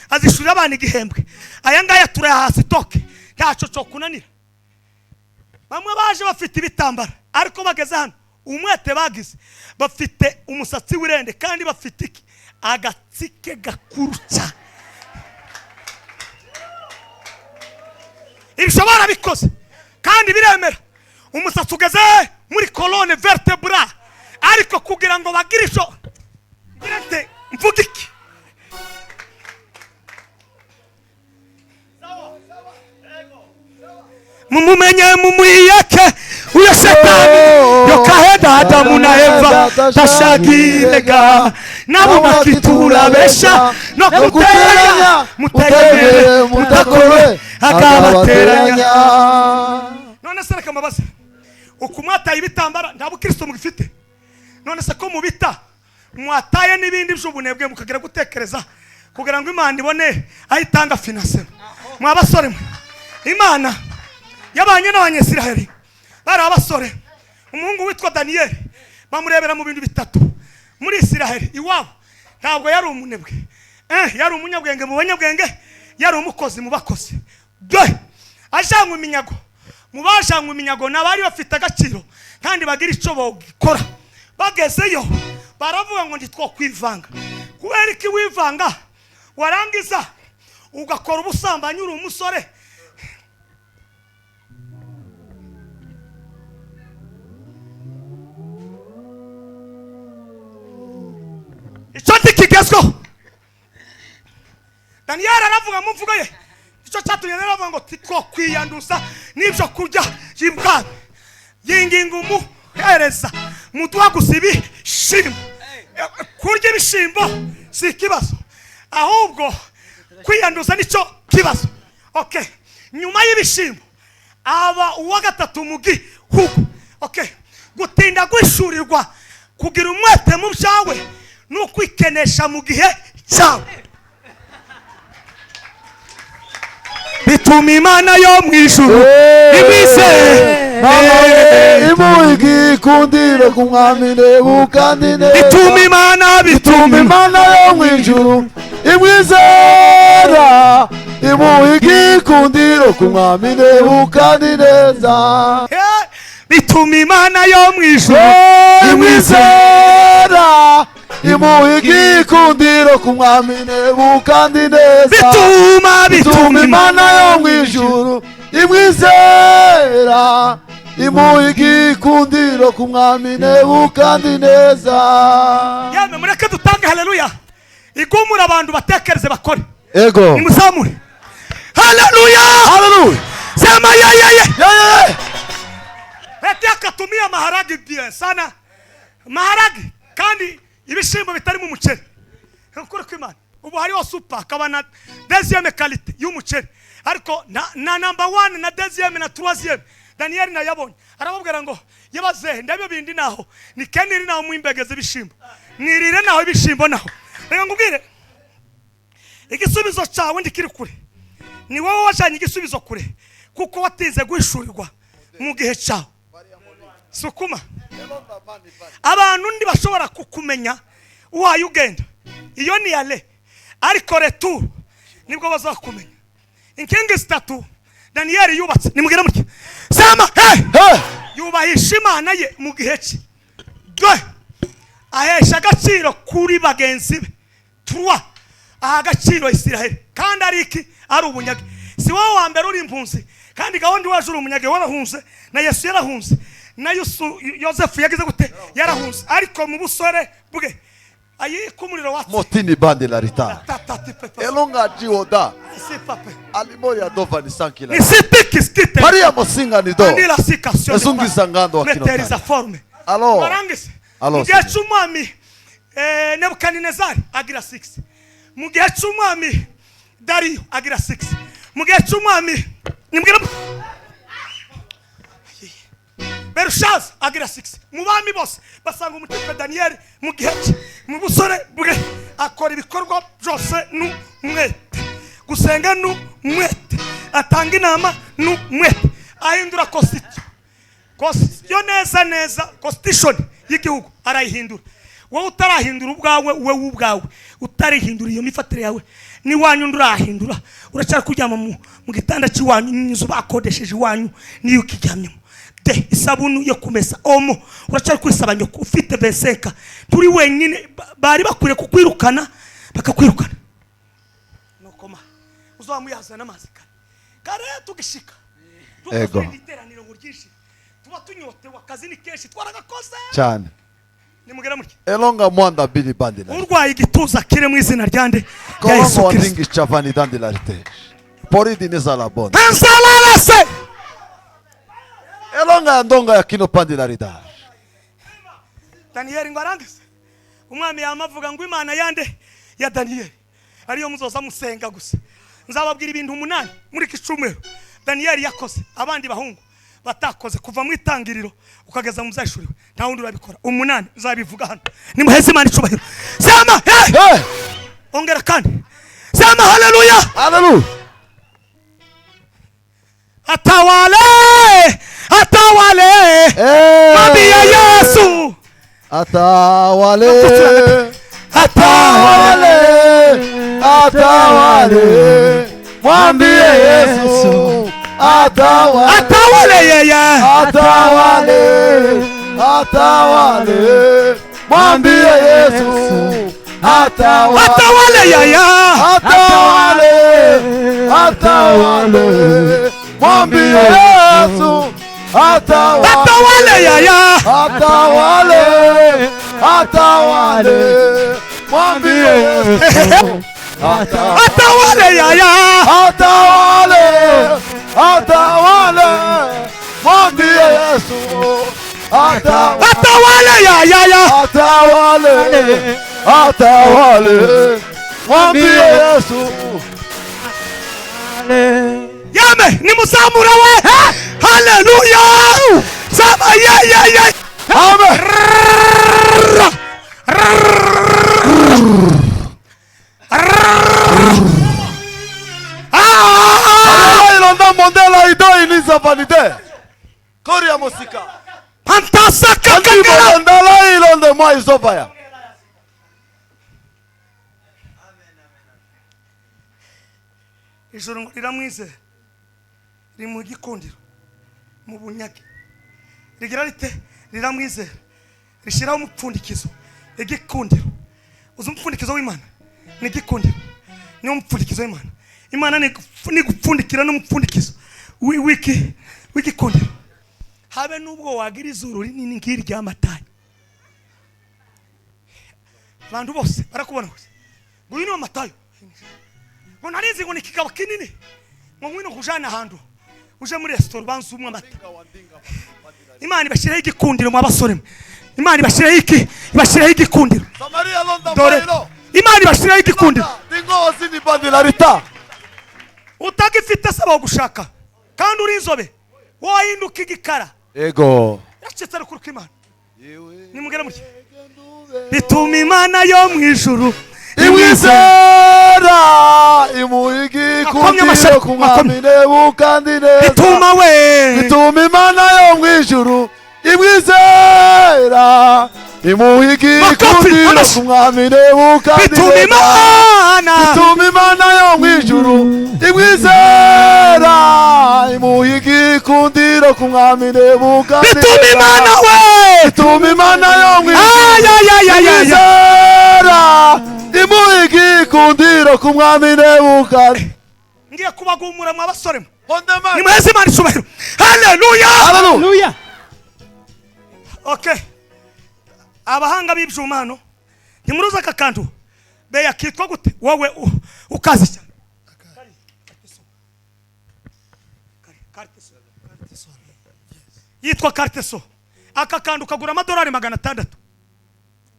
azishurira abana igihembwe, aya ngaya turayahasi toke ntaco cyo kunanira. Bamwe baje bafite ibitambara, ariko bageze hano umwete bagize bafite umusatsi wirende kandi bafite iki agatsike gakuruca. Ibishobora bikoze kandi biremera, umusatsi ugeze muri colonne vertebrale, ariko kugira ngo bagire ico birete mvuga iki. Mumumenye mumuyeke uyo Satani yokaheda Adamu na Eva tashagirega nabo bakitura besha no kuteranya mutegere mutakore akabateranya. None se reka mbabaze, ukumwataye ibitambara nta bukristo mugifite? None se ko mubita mwataye n'ibindi by'ubunebwe mukagira gutekereza kugira ngo Imana ibone ayitanga finance? Mwabasore mwe, Imana yabanye n'Abanyesiraheli bari abasore. Umuhungu witwa Daniel bamurebera mu bintu bitatu muri Isiraheli. Iwabo ntabwo yari umunebwe, yari umunyabwenge mu banyabwenge, yari umukozi mu bakozi. Ajanywe iminyago, mu bajanywe iminyago n'abari bafite agaciro kandi bagira ico bokora. Bagezeyo baravuga ngo nditwo kwivanga. Kubera iki wivanga warangiza ugakora ubusambanyi uri umusore? Ico tikigezweho. Daniel aravuga mu mvugo ye, ico cyatumye aravuga ngo titwo kwiyanduza n'ibyo kurya y'ibwami yinginga umuhereza muduha gusibi shimbo. Kurya ibishimbo si ikibazo, ahubwo kwiyanduza nico kibazo. Okay, nyuma y'ibishimbo aba uwa gatatu mu gihugu. Okay, gutinda gwishurirwa kugira umwete mu byawe no kwikenesha mu gihe cyawe bituma Imana yo mu ijuru ibizeye imuigi kundire kumwami nebukandine bituma Imana yo mu ijuru imwizera imuha igikundiro ku mwami nebukadineza bituma imana yo mu ijuru imwizera imuha igikundiro ku mwami nebukadineza bituma imana yo mu ijuru imwizera imuha igikundiro ku mwami nebukadineza. yemwe mureke dutange haleluya igumura abantu batekereze bakore ego nimuzamure haleluya haleluya sema ye yeah. Eti akatumia maharagi bien sana maharagi kandi ibishimbo bitari mu muceri ukuri kw'Imana ubu hariho super akaba na deuxième qualité y'umuceri ariko na number 1 na deuxième na troisième Daniel na yabonye arababwira ngo yabaze ndabyo bindi naho ni keniri naho mu imbegeze bishimbo nirire naho ibishimbo naho reka ngubwire igisubizo cyawe ndikiri kure ni wowe wajanye igisubizo kure kuko watize guhishurirwa mu gihe cyawe sukuma abantu ndi bashobora kukumenya uwaye ugenda iyo ni yale ariko retour nibwo bazakumenya inkingi zitatu Daniel yubatse nimugire muke sema yubahisha Imana ye mu gihe cye ahesha agaciro kuri bagenzi be 3 agaciro Isiraheli kandi ari iki ari ubunyage si wowe wa mbere uri impunzi kandi gahunda waje uri umunyage warahunze na Yesu yarahunze na Yosefu yagize gute yarahunze ariko mu busore bwe ayikumuriro watse motini bande la rita elonga jioda si pape alimoya dova ni sankila ni sitiki skite Maria mosinga ni do andila sikasyo ezungiza ngando wa meteriza forme alors barangise alors mugihe cy'umwami Nebukadinezari agira 6 mugihe cy'umwami Dario agira 6 mugihe cy'umwami nimbwira Berushaza agira 6 mubami bose basanga umutipe Daniel mu gihe mu busore bwe akora ibikorwa byose n'umwete gusenga n'umwete atanga inama n'umwete ahindura constitution neza constitution y'igihugu arayihindura wowe utarahindura ubwawe wewe ubwawe utarihindura iyo mifatire yawe ni wanyu ndurahindura uracyari kuryama mu gitanda cy'iwanyu n'inzu bakodesheje iwanyu niyo ukiryamyemo de isabunu yo kumesa omo uracyari kwisaba nyoko ufite 25 turi wenyine bari bakure kukwirukana bakakwirukana nokoma uzamuyazana amazi kare tugishika ego iteraniro nguryishi tuba tunyotewe akazi ni kenshi twaragakoze cyane nimugera muri elonga mwanda bili bande la urwaye igituza kire mu izina ryande ya Yesu Kristo chavani dande la rite poridi neza la bonde pensalalase elonga ndonga ya kino pande la rida Daniel ngo arangise umwami yamavuga ngo Imana yande ya Daniel ariyo muzoza musenga gusa nzababwira ibintu 8 muri kicumero Daniel yakoze abandi bahungu batakoze kuva mu itangiriro ukageza mu zashuriwe nta wundi urabikora 8 zabivuga hano nimuheze Imana icubahiro sema ongera kandi sema haleluya haleluya atawale Mwambie Yesu atawale mwambie Yesu atawale yeye atawale mwambie Yesu atawale yeye atawale mwambie Yesu atawale yeye atawale mwambie Yesu atawale yeye atawale mwambie Yesu atawale yeye atawale mwambie Yesu yame ni muzamura we haleluya sema ye amen ilonda mondela ido iniza vanide koria musika pantasaka kakara ndala ilonde mwa izobaya ijoro ngo riramwizera riri mu gikundiro mu bunyage rigira rite riramwizera rishiraho umupfundikizo igikundiro uzi umupfundikizo w'Imana ni igikundiro niyo umupfundikizo w'Imana Imana ni gupfundikira n'umupfundikizo w'igikundiro habe nubwo wagira izuru rinini ngiri ry'amatayi abantu bose barakubona gusa ngo uyu ni amatayo ngo narinzi ngo ni kigabo kinini ngo ngwino kujana ahantu uje muri restaurant banzumwe amata Imana ibashiraho igikundiro mu abasore Imana ibashiraho ibashiraho igikundiro Samaria londa dore mbailo. Imana ibashiraho igikundiro Dingozi ni bandilarita. utagifite saba gushaka kandi uri inzobe wahinduka igikara Ego. yacitse rukuruka Imana nimugera muke bituma Imana yo mu ijuru Imwizera imuhigi kundiro kumwamine bukandi neza. bituma we Bituma Imana yo mu ijuru imwizera imuhigi kundiro kumwamine bukandi bituma neza. Imana Bituma Imana yo mu ijuru imwizera imuhigi kundiro kumwamine bukandi neza. bituma Imana we Bituma Imana yo mu ijuru imuhigi kundiro kumwamine bukandi. ngiye kubagumura mu abasore Hondema. nimweze Imana isubahiro haleluya Haleluya. okay abahanga b'ibyuma hano ntimuruza aka kantu beya kitwa gute wowe ukazi cyane yitwa karteso aka kantu kagura amadolari 600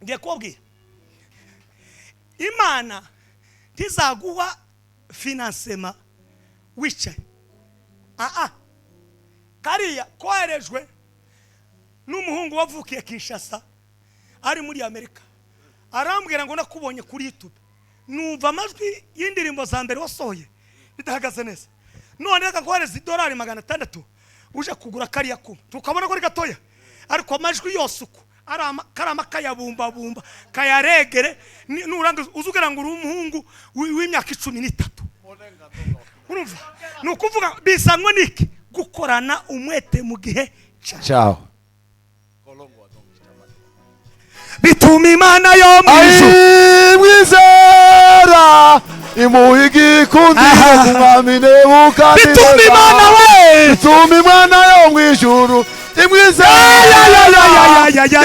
ngiye kubabwira Imana ntizaguha financement wicaye kariya koherejwe n'umuhungu wavukiye Kinshasa ari muri Amerika arambwira ngo nakubonye kuri YouTube numva amajwi y'indirimbo za mbere wasohoye bidahagaze neza none akakohereza $600 uje kugura kariya kuma tukabona ko ari gatoya ariko amajwi yose uko karama kayabumba bumba kayaregere nurangiza uzugera ngo uri umuhungu w'imyaka 13 urumva nukuvuga bisanwa niki gukorana umwete mu gihe Ciao. bituma Imana yo mu ijuru Imwizera imuhigi kundiro kumwamine bukandi neza. bituma Imana we Bituma Imana yo mu ijuru imwizera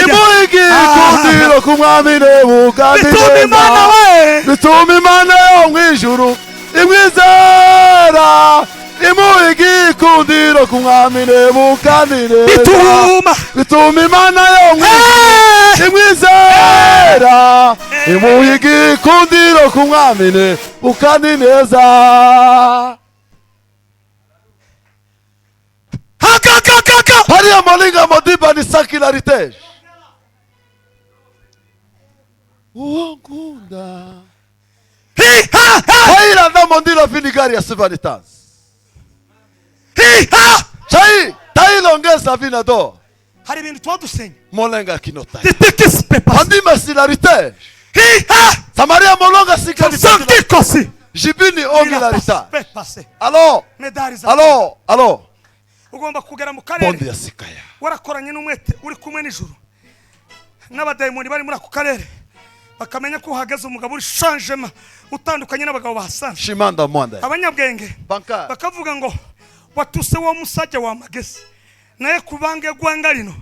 imuhigi kundiro kumwamine bukandi bituma Imana neza. we Bituma Imana yo mu ijuru imwizera imuhigi kundiro kumwamine bukandi neza. Bituma Imana yo mu ijuru imwizera imuhigi kundiro kumwamine bukandi neza. Hariya molinga modiba ni sakilarite. Uongunda. Haira na mondila finigari ya Sivanitas. Chai, tailongeza vinado. hari ibintu twadusenye Molenga kinota. titikisi pepa Andima silarite. Samaria molonga sikalite. kosi Jibini ongilarita. pepase Alo, medali za alo, alo. ugomba kugera mu karere Bondi ya sikaya. warakoranye n'umwete uri kumwe n'ijuru n'abadayimoni bari muri ako karere bakamenya ko uhagaze umugabo uri changement utandukanye n'abagabo bahasanzwe Shimanda mwanda. abanyabwenge Banka. bakavuga ngo watuse wo musajja wa magezi naye kubange gwanga lino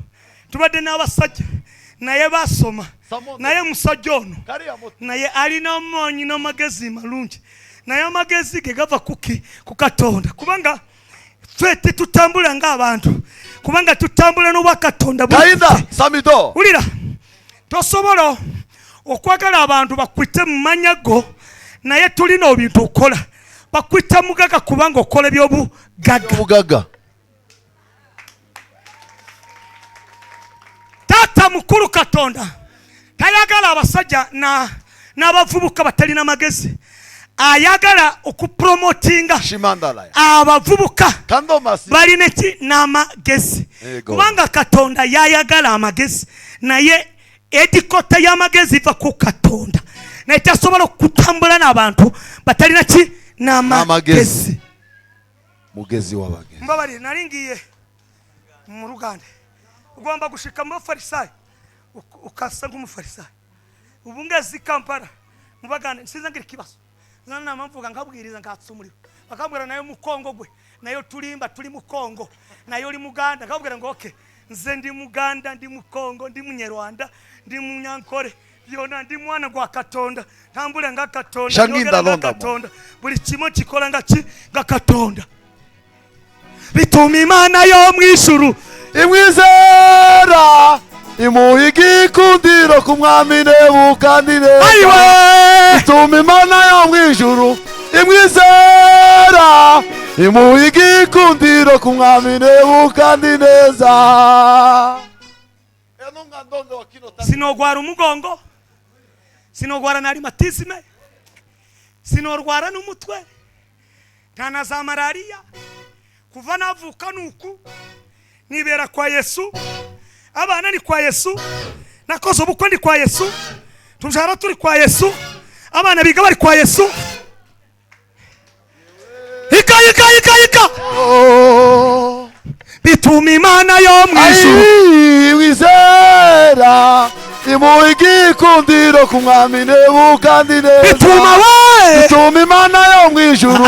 tubadde n'abasajja naye basoma naye musajja ono naye alina amanyi n'amagezi malungi naye amagezi ge gava kuki ku Katonda kubanga fete tutambula ng'abantu kubanga tutambula n'obwakatonda Kainda, Samido. ulira tosobola okwagala abantu bakwite mu manyago naye tulina ebintu okola bakwita mugaga kubanga okola by'obugaga Bugaga. tata mukuru Katonda tayagala abasajja n'abavubuka batalina magezi ayagala okupromotinga Shimandala. abavubuka Kando masi. balina ki n'amagezi Ego. kubanga Katonda yayagala amagezi naye edikota y'amagezi iva ku Katonda naye tasobola okutambula n'abantu batalina ki n'amagezi. mugezi w'abagezi. Mbabari naringiye mu Ruganda. Ugomba gushika mu Farisayo ukasa nk'umufarisayo. Ubu ngeze Kampala mu Baganda nsize ngira kibazo. Nana mvuga ngabwiriza ngatsa umuriro. Bakambwira nayo mu Kongo gwe. Nayo tulimba tuli mu Kongo. Nayo uri Muganda ngabwira ngo okay. Nze ndi Muganda ndi mu Kongo ndi Munyarwanda ndi Munyankore. Yona ndi mwana gwa Katonda. Tambule nga Katonda. Shanginda londa. Katonda. Buri kimo kikola nga Katonda. Bituma Imana yo mw'ijuru imwizera imuha igikundiro ku mwami Nebukadineza. Ayiwe bituma Imana yo mw'ijuru imwizera imuha igikundiro ku mwami Nebukadineza. sinogwara umugongo, sinogwara na rhumatisme, sinorwara n'umutwe, nta na za malaria. Kuva navuka nuku nibera kwa Yesu, abana ni kwa Yesu, nakoze ubukwe ndi kwa Yesu, tujara turi kwa Yesu, abana biga bari kwa Yesu. Ika bituma Imana yo mw'ijuru wizera imuha igikundiro ku mwami Nebukadineza. bituma Imana yo mw'ijuru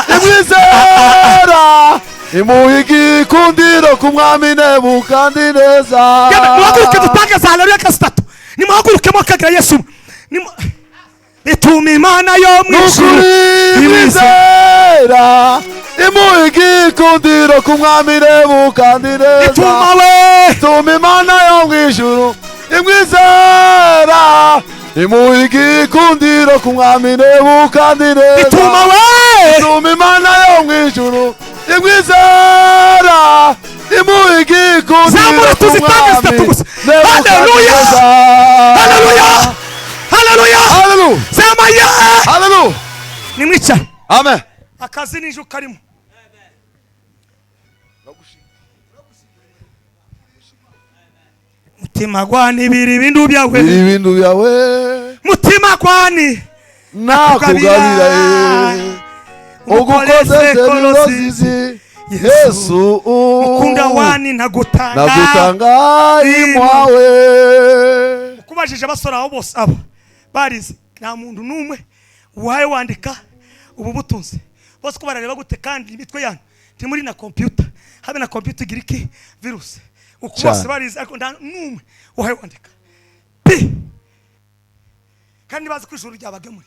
imwizera imuha igikundiro ku mwami Nebukadineza. Muhaguruke dutange za haleluya kasitatu. Nimuhaguruke mukagira Yesu. Bituma Imana yo mw'ijuru imwizera imuha igikundiro ku mwami Nebukadineza. bituma Imana yo mw'ijuru imwizera imuha igikundiro ku mwami Nebukadineza. bituma Imana yo mw'ijuru imwizera imuha igikundiro ku mwami Nebukadineza. Haleluya. Sema ye. Haleluya. Nimwica. Amen. Akazi n'inju karimo. Mutima gwani ibintu byawe. ibintu byawe. Mutima gwani nakugabira ugukoze serosizi Yesu mukunda wani nagutanga imwawe. Ukubajije abasore aho bose abo barize nta muntu numwe waye wandika ubu butunzi bose ko barareba gute kandi imitwe yanyu timuri na computer habe na computer giriki virus ukubose barize ariko nta numwe waye wandika pi kandi bazi kwishuru ryabagemuri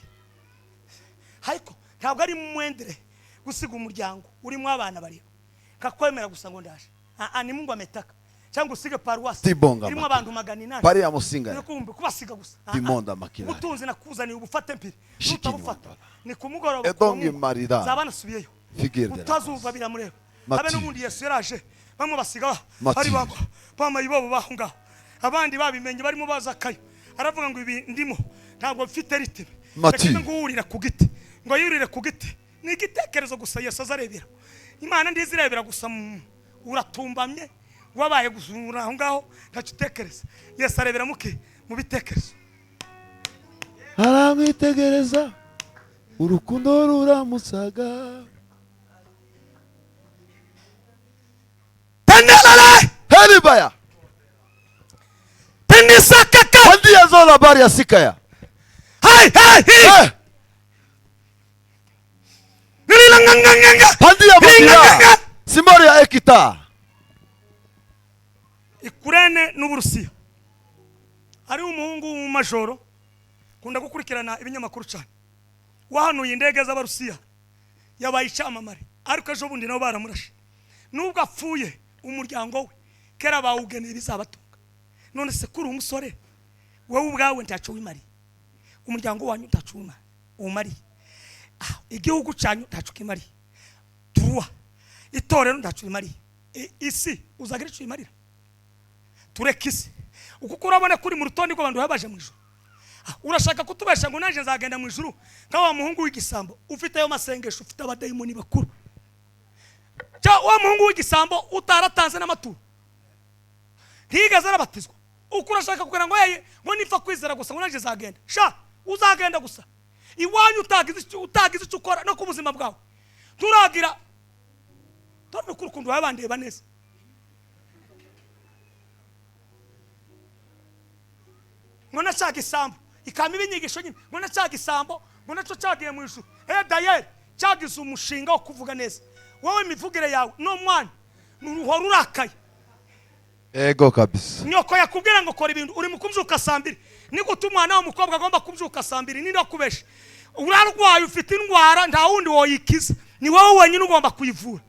haiko ntabwo ari mwendere gusiga umuryango urimo abana bari kakwemera gusa ngo ndaje ni Mungu ametaka cyangwa usige paruwasi irimo abantu 800 pari ya musinga nakumbe kubasiga gusa dimonda makina utunzi nakuzaniye ubufate mpiri utabufata ni kumugoroba edongi marida zabana subiyeyo utazuva biramureba abe n'ubundi Yesu yaraje bamwe basiga ari babo bamayibobo bahunga abandi babimenye barimo bazakayo aravuga ngo ibi ndimo ntabwo mfite ritime reka ngurira ku giti ngo yurire ku giti ni igitekerezo gusa Yesu azarebera Imana ndizirebera gusa uratumbamye wabaye gusura aho ngaho ntacitekereza Yesu arebera muke mu bitekerezo aramwitegereza urukundo ruramusaga tendelale helibaya tenisakaka hadi yazola bari ya sikaya hai hadi ya bakira simbori ya ekita Ikurene n'Uburusiya ari umuhungu mu majoro kunda gukurikirana ibinyamakuru cyane wahanuye indege z'Abarusiya yabaye icamamare ariko ejo bundi nabo baramurashe nubwo apfuye umuryango we kera bawugenera izabatunga none se kuri umusore wowe ubwawe ntacu wimari umuryango wanyu ntacu umari igihugu cyanyu ntacu kimari tuwa itorero ntacu imari isi uzagira icu imarira turekisi uko urabona kuri mu rutondi rw'abantu babaje mu ijuru urashaka kutubesha ngo naje nzagenda mu ijuru kawa muhungu w'igisambo ufite ayo masengesho ufite abadayimoni bakuru cya wa muhungu w'igisambo utaratanze n'amaturo ntigaze arabatizwa uko urashaka kugira ngo yeye ngo nifa kwizera gusa ngo naje nzagenda sha uzagenda gusa iwanyu utagize icyo ukora no ku buzima bwawe turagira tone ku rukundo wabandeba neza. Ngona cyaga isambo ikama ibinyigisho nyine, ngona cyaga isambo, ngona cyo cyagiye mu ijuru. Dayeri cyagize umushinga wo kuvuga neza. Wowe imivugire yawe no mwana nuruhora urakaye. Ego kabisa. Nyoko yakubwira ngo kora ibintu uri mu kubyuka saa 2, ni gute umwana w'umukobwa agomba kubyuka saa 2? Ninde akubesha? Urarwaye ufite indwara nta wundi woyikiza, ni wowe wenyine ugomba kuyivura.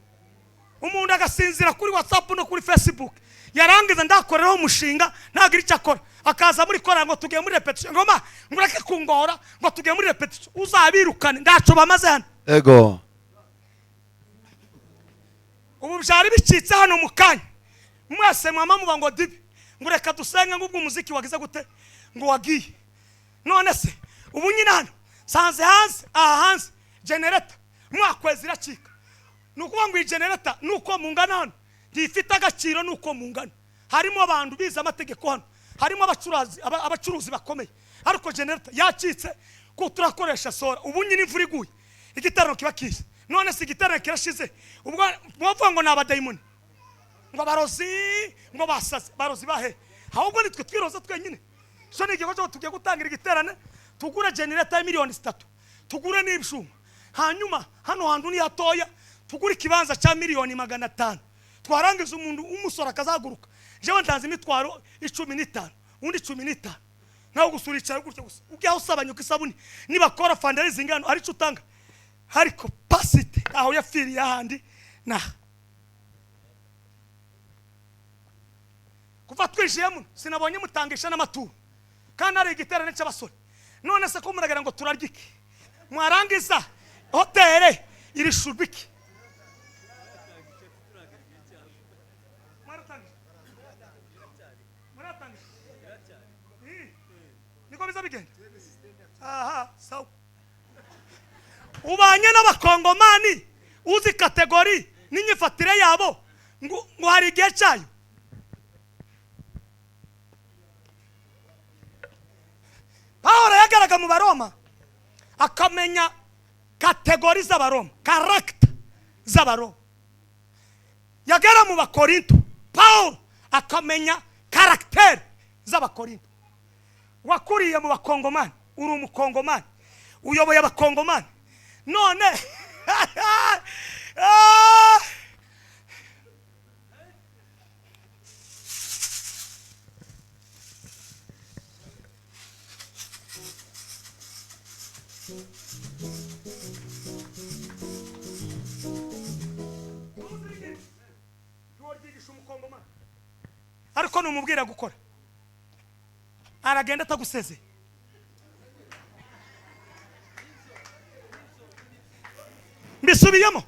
Umuntu agasinzira kuri WhatsApp no kuri Facebook, yarangiza ndakoreraho umushinga ntagira icyo akora, akaza muri kora ngo tugiye muri repetition, ngoma ngureke kungora ngo tugiye muri repetition, uzabirukane ndaco bamaze hano. Ego. Ubu byari bicitse hano mu kanya, mwese mama muba ngo dibi ngureka dusenge ngubwo umuziki wagize gute ngo wagiye. None se ubu nyine hano sanze hanze generator mwakwezi iracika, nukuba ngo generator nuko mungana hano gifite agaciro nuko mungana. Harimo abantu biza amategeko hano, harimo abacuruzi bakomeye, ariko generator yacitse ko turakoresha sora. Ubu nyine imvura iguye igitarano kiba kiza, none se igitarano kirashize ubwo mwavuga ngo nabadayimoni ngo barozi ngo basaze barozi bahe, ahubwo nitwe twiroza twenyine. So ni igihe cyo tugiye gutangira igiterane, tugura generator ya miliyoni 3, tugure n'ibishuma, hanyuma hano hantu ni hatoya tugura ikibanza cya miliyoni 500, twarangiza umuntu umusora akazaguruka. Jewe ntanze imitwaro 15 undi 15, naho gusura icara gutya gusa ugiye usabanyuka isabuni nibakora fundraising hano ari cyo utanga, ariko pasite aho yafiri yahandi na kuva twijiyemo sinabonye mutangisha n'amaturo kandi ari igiterane cy'abasore. None se ko muragira ngo turaryike mwarangiza hoteli iri shubiki niko biza bigenda. Aha sawa, ubanye n'abakongomani uzi kategori n'inyifatire yabo ngo hari igihe cyayo. Pawulo yagaraga mu Baroma akamenya kategori z'Abaroma, character z'Abaroma. Yagera mu Bakorinto, Pawulo akamenya character z'Abakorinto. Wakuriye mu bakongomani, uri umukongomani, uyoboye abakongomani, none ariko numubwira gukora aragenda atagusezeye. Mbisubiyemo,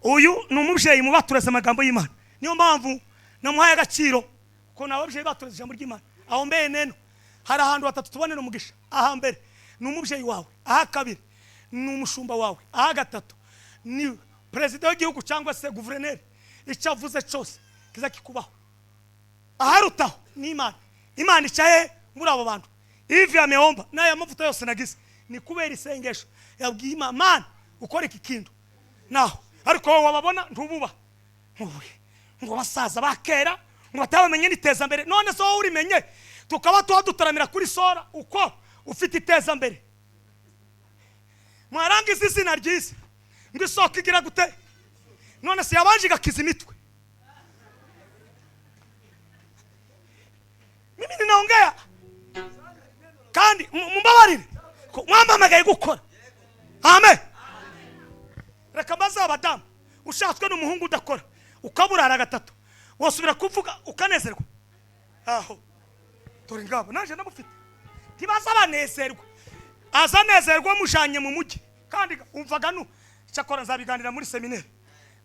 uyu numubyeyi mu batureze amagambo y'Imana, niyo mpamvu namuhaye agaciro ko nababyeyi batureze ijambo ry'Imana. Aho mbeye neno hari ahantu hatatu tubonera umugisha. Aha mbere ni umubyeyi wawe, aha kabiri ni umushumba wawe, aha gatatu ni perezida w'igihugu cyangwa se guverineri. Icyo avuze cyose kiza kikubaho. Aharutaho ni Imana. Imana icaye muri abo bantu. Ivi ameomba naye amavuta yose nagize ni kubera isengesho yabwiye Imana ukora iki kintu naho, ariko wowe wababona ntububa ngo basaza bakera ngo batabamenye niteza mbere. None so wowe urimenye tukaba tuhadutaramira kuri sora uko ufite iteza mbere. Mwarangiza izina ryiza ngo isoko igira gute, none se yabanje igakiza imitwe. Mimi ninaongea kandi mumbabarire ko mwamamagaye gukora. Amen. Reka baza abadamu ushatswe n'umuhungu udakora ukaburara gatatu wasubira kuvuga ukanezerwa. Aho turi ngabo naje ndamufite tibaza banezerwa, azanezerwa mujanye mu mujyi kandi umvaga nu cyakora nzabiganira muri seminaire.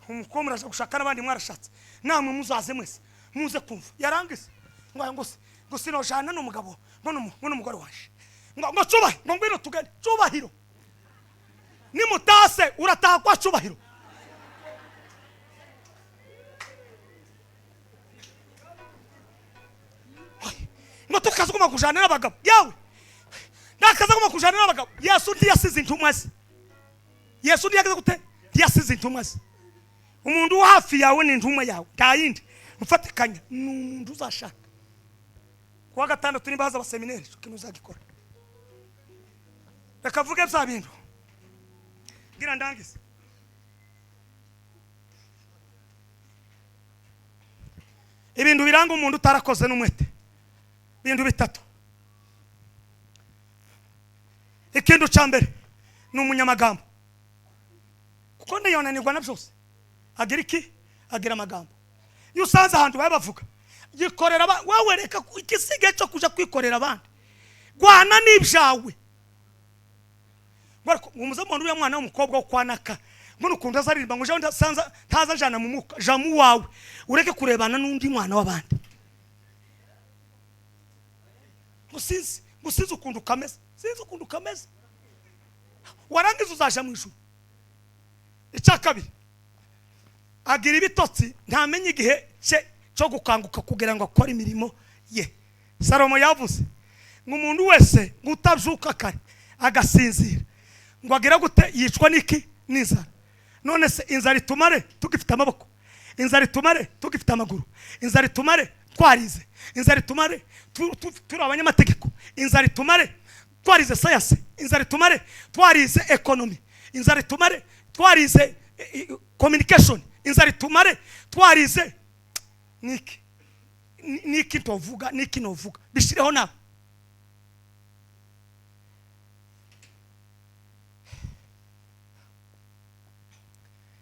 Umukomura aje gushaka n'abandi mwarashatse namwe muzaze mwese muze kumva. Yarangize ngo sino jana n'umugabo n'umugore waje ngo cyubahe ngo ngwino tugende cyubahiro. Nimutase urataha kwa cyubahiro. ngo ntukaze ugomba kujana n'abagabo yawe ntakaze ugomba kujana n'abagabo. Yesu ntiyasize intumwa ze. Yesu ntiyageze gute ntiyasize intumwa ze. Umuntu wo hafi yawe ni intumwa yawe nta yindi mufatikanya ni umuntu uzashaka. Kuwa gatandatu nimba haza abaseminari cyo kintu uzagikora. Reka vuge bya bintu ngira ndangize. Ibintu biranga umuntu utarakoze n'umwete. Ibintu bitatu. Ikintu cya mbere ni umunyamagambo. Kuko ndayonanirwa na byose. Agira iki? Agira amagambo. Iyo usanze ahantu bavuga gikorera wowe reka ikisige cyo kuja kwikorera abandi. Gwana n'ibyawe. Bariko umuzamuntu uya mwana w'umukobwa wo kwanaka. Mbona ukunda azaririmba ngo jaho sanza taza jana mu muka jamu wawe. Ureke kurebana n'undi mwana w'abandi. Musizi ukunda ukameza. Sinzi ukunda ukameza. Warangiza uzaja mu ijuru. Icya kabiri. Agira ibitotsi ntamenye igihe cyo gukanguka kugira ngo akore imirimo ye. Salomo yavuze ngo umuntu wese ngutabyuka kare agasinzira ngo agira gute yicwa niki n'inzara. None se inzara itumare tugifite amaboko, inzara itumare tugifite amaguru, inzara itumare twarize, inzara itumare turi abanyamategeko, inzara itumare twarize science, inzara itumare twarize economy, inzara itumare twarize communication, inzara itumare twarize niki tovuga niki novuga bishireho nawe.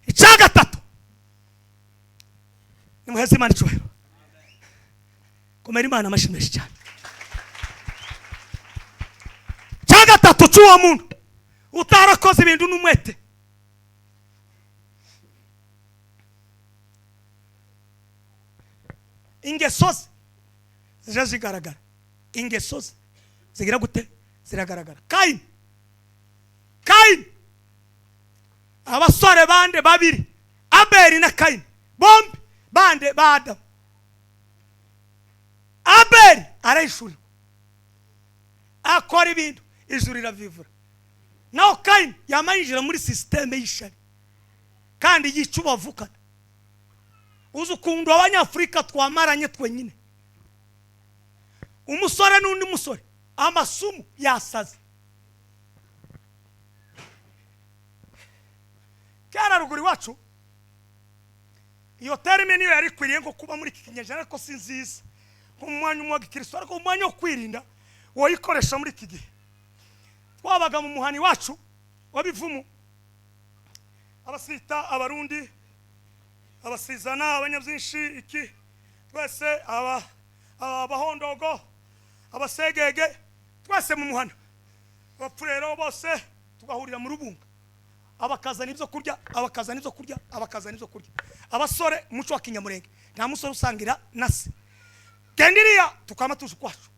Icya gatatu ni muheze Imana icyubahiro. Komera Imana amashyi menshi cyane. Icya gatatu cy'uwo muntu utarakoze ibintu n'umwete. Ingeso zije zigaragara. Ingeso zigira gute ziragaragara. Kaini abasore bande babiri Abeli na Kaini bombi bande bada. Abeli arayishuri akora ibintu ijuru riravivura. Naho Kaini yamayinjira muri systeme y'ishari kandi yicubavukana. Uzu kundu abanyafrika twamaranye twenyine. Umusore n'undi musore amasumu yasaze. Kana ruguri wacu iyo terme niyo yari kwiriye ngo kuba muri kinyejana ariko sinziza. Umwanya umwe w'Kristo ariko umwanya wo kwirinda woyikoresha muri iki gihe. Twabaga mu muhani wacu wabivumu abasita abarundi abasizana abanyabyinshi iki twese abahondogo abasegege twese mu muhana abapfurero bose tugahurira mu rubunga abakazana ibyo kurya abasore muco wa Kinyamurenge nta musore usangira nase gendiriya tukama tuje kwacu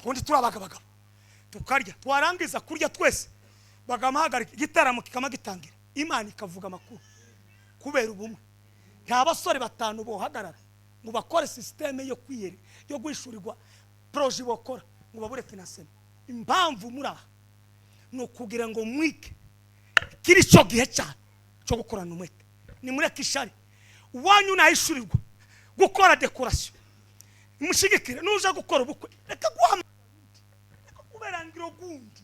kundi turabagabagabo tukarya twarangiza kurya twese bagamahagarika igitaramo kikama gitangira Imana ikavuga amakuru kubera ubumwe. Nta basore batanu bohagarara ngo bakore systeme yo kwiyere yo gwishurirwa projet bokora ngo babure financement. Impamvu muraha no kugira ngo mwike kiri cyo gihe cyane cyo gukorana umwete. Ni muri kishari wanyu nayishurirwa gukora decoration mushigikire nuja gukora ubukwe reka guhama kuberangiro gundi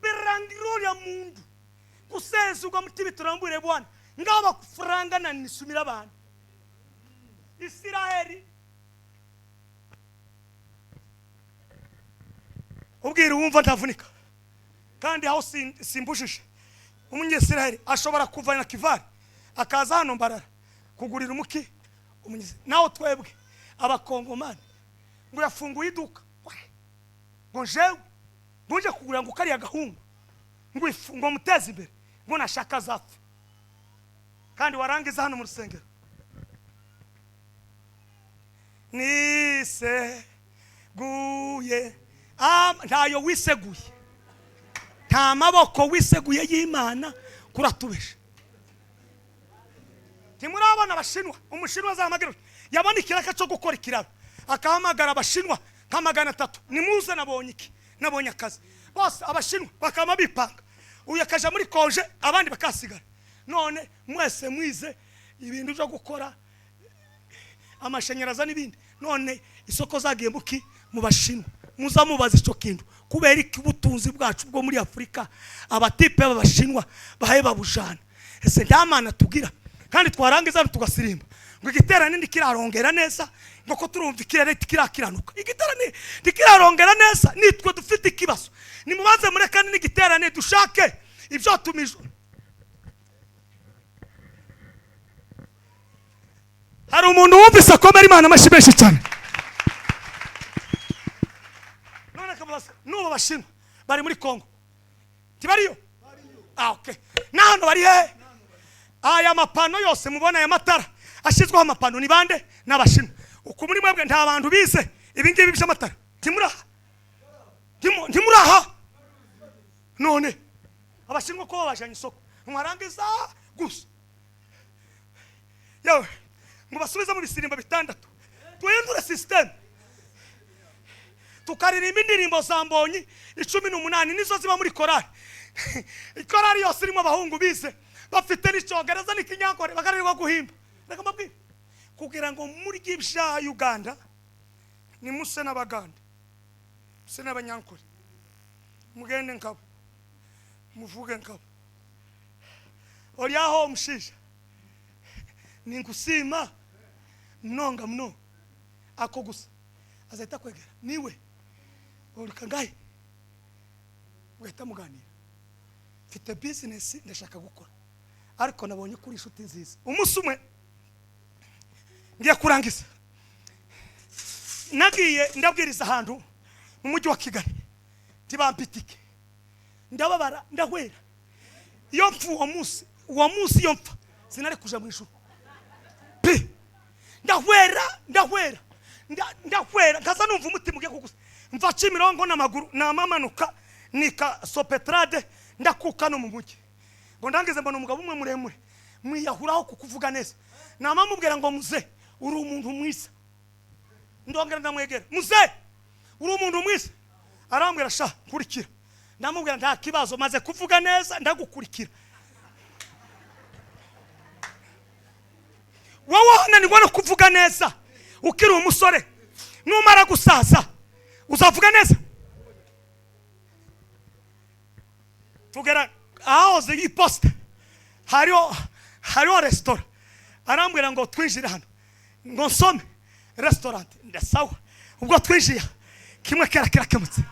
berangiro ya mundu kusezugwa mutibi turambure bwana ngaba kufuranga na nisumira abantu. Isiraheli ubwira wumva ndavunika kandi aho simbujije umunyesiraheli ashobora kuva na kivari akaza hano mbarara kugurira umuki naho twebwe abakongomani ngo yafunguye iduka ngo jewe nguje kugura ngo kari agahungu ngo muteze imbere ngo nashaka zapfa kandi warangiza hano mu rusengero nise guye ntayo wiseguye nta maboko wiseguye y'Imana kuratubesha. Timurabona abashinwa umushinwa azamagero yabona ikiraka cyo gukora ikiraro akahamagara abashinwa nka 300 nimuze nabonye iki nabonye akazi bose abashinwa bakama bipanga uyu akaja muri koje abandi bakasigara none mwese mwize ibintu byo gukora amashanyaraza n'ibindi none isoko zagiye muki mu bashinwa muza mubaza ico kintu kubera iki ubutunzi bwacu bwo muri Afrika abatipe b'abashinwa bahaye babujana ese ndamana tugira kandi twarangiza tugasirimba ngo igiterane ndikirarongera neza ngo ko turumva ikirere tikirakiranuka igiterane ndikirarongera neza nitwe dufite ikibazo nimubanze murekane n'igiterane dushake ibyo tumijwe hari umuntu wumvise akomera Imana amashibeshi cyane none kabaza nuba bashinwa bari muri Kongo tibariyo okay nahano bari he aya mapano yose mubona aya matara ashizweho amapano ni bande n'abashinwa uko muri mwebwe nta bantu bize ibingibi by'amatara timuraha none abashinwa ko babajanye isoko mwarangiza gusa yawe ngo basubize mu bisirimba bitandatu tuhindure system tukaririmba indirimbo zambonyi 18 nizo ziba muri korali korali yose irimo abahungu bize bafite n'icyongereza n'ikinyankore bakarirwa guhimba reka mbabwire kugira ngo muri gibsha Uganda ni muse n'abaganda muse n'abanyankore mugende nkabo muvuge nkabo oriaho mushisha ningusima mnonga mno ako gusa azahita kwegera niwe urikangaye weta muganira mfite business ndashaka gukora ariko nabonye kuri inshuti nziza umunsi umwe ngiye kurangiza nagiye ndabwiriza ahantu mu mujyi wa Kigali tibampitike ndababara ndahwera iyo mpfu uwo munsi iyo mpfa sinari kuja mu ijuru ndahwera kaza numva umutima ugiye kugusa mva Kimironko n'amaguru namamanuka nika Sopetrade ndakuka no mu mujyi ngo ndangize mbona umugabo umwe muremure mwiyahuraho kukuvuga neza namamubwira ngo muze uri umuntu mwisa ndongera ndamwegera muze uri umuntu mwisa arambwira sha kurikira ndamubwira nta kibazo maze kuvuga neza ndagukurikira wowe ni ngono kuvuga neza ukiri umusore numara gusaza uzavuga neza tugera aho zigi post hariho restaurant arambwira ngo twinjire hano ngo nsome restaurant ndasawa ubwo twinjiye kimwe kirakemutse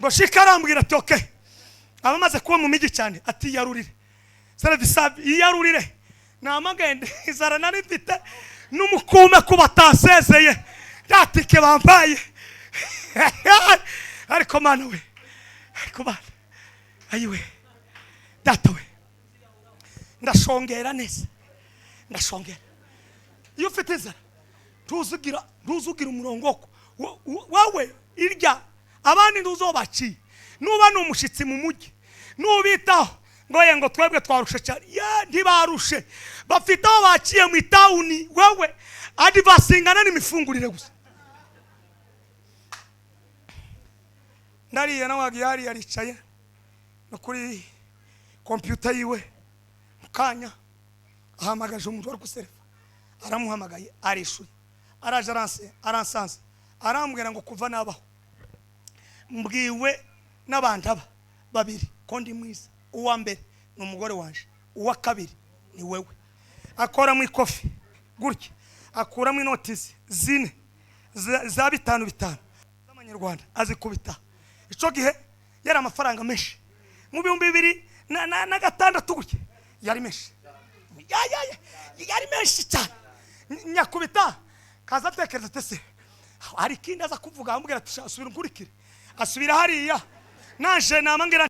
ngo shikarambwira ati okay abamaze kuba mu migi cyane ati yarurire service yarurire namagende izara nari mfite n'umukume kubatasezeye datike bambaye ariko mana we ariko bana ayiwe data we ndashongera neza ndashongera iyo ufite inzara ntuzugira umurongo wawe irya abandi ntuzobaciye nuba n'umushitsi mu mujyi nubitaho ngoye ngo twebwe twarushe cyane ntibarushe bafite aho baciye mu itawuni wewe adi basingana n'imifungurire gusa ndariye nawe yari yaricaye no kuri computer yiwe mukanya ahamagaje umuntu wari guserefa aramuhamagaye arishuye araje aransanze arambwira ngo kuva nabaho mbwiwe n'abandi babiri ko ndi mwiza uwa mbere ni umugore wanje uwa kabiri ni wewe akora mu ikofi gutya akuramo inotisi zine za 5 z'amanyarwanda azikubita ico gihe yari amafaranga menshi mu 2006 gutya yari menshi yari menshi cyane nyakubita kaza tekereza tese hari kindi aza kuvuga ambwira ati asubira nkurikire asubira hariya naje namangira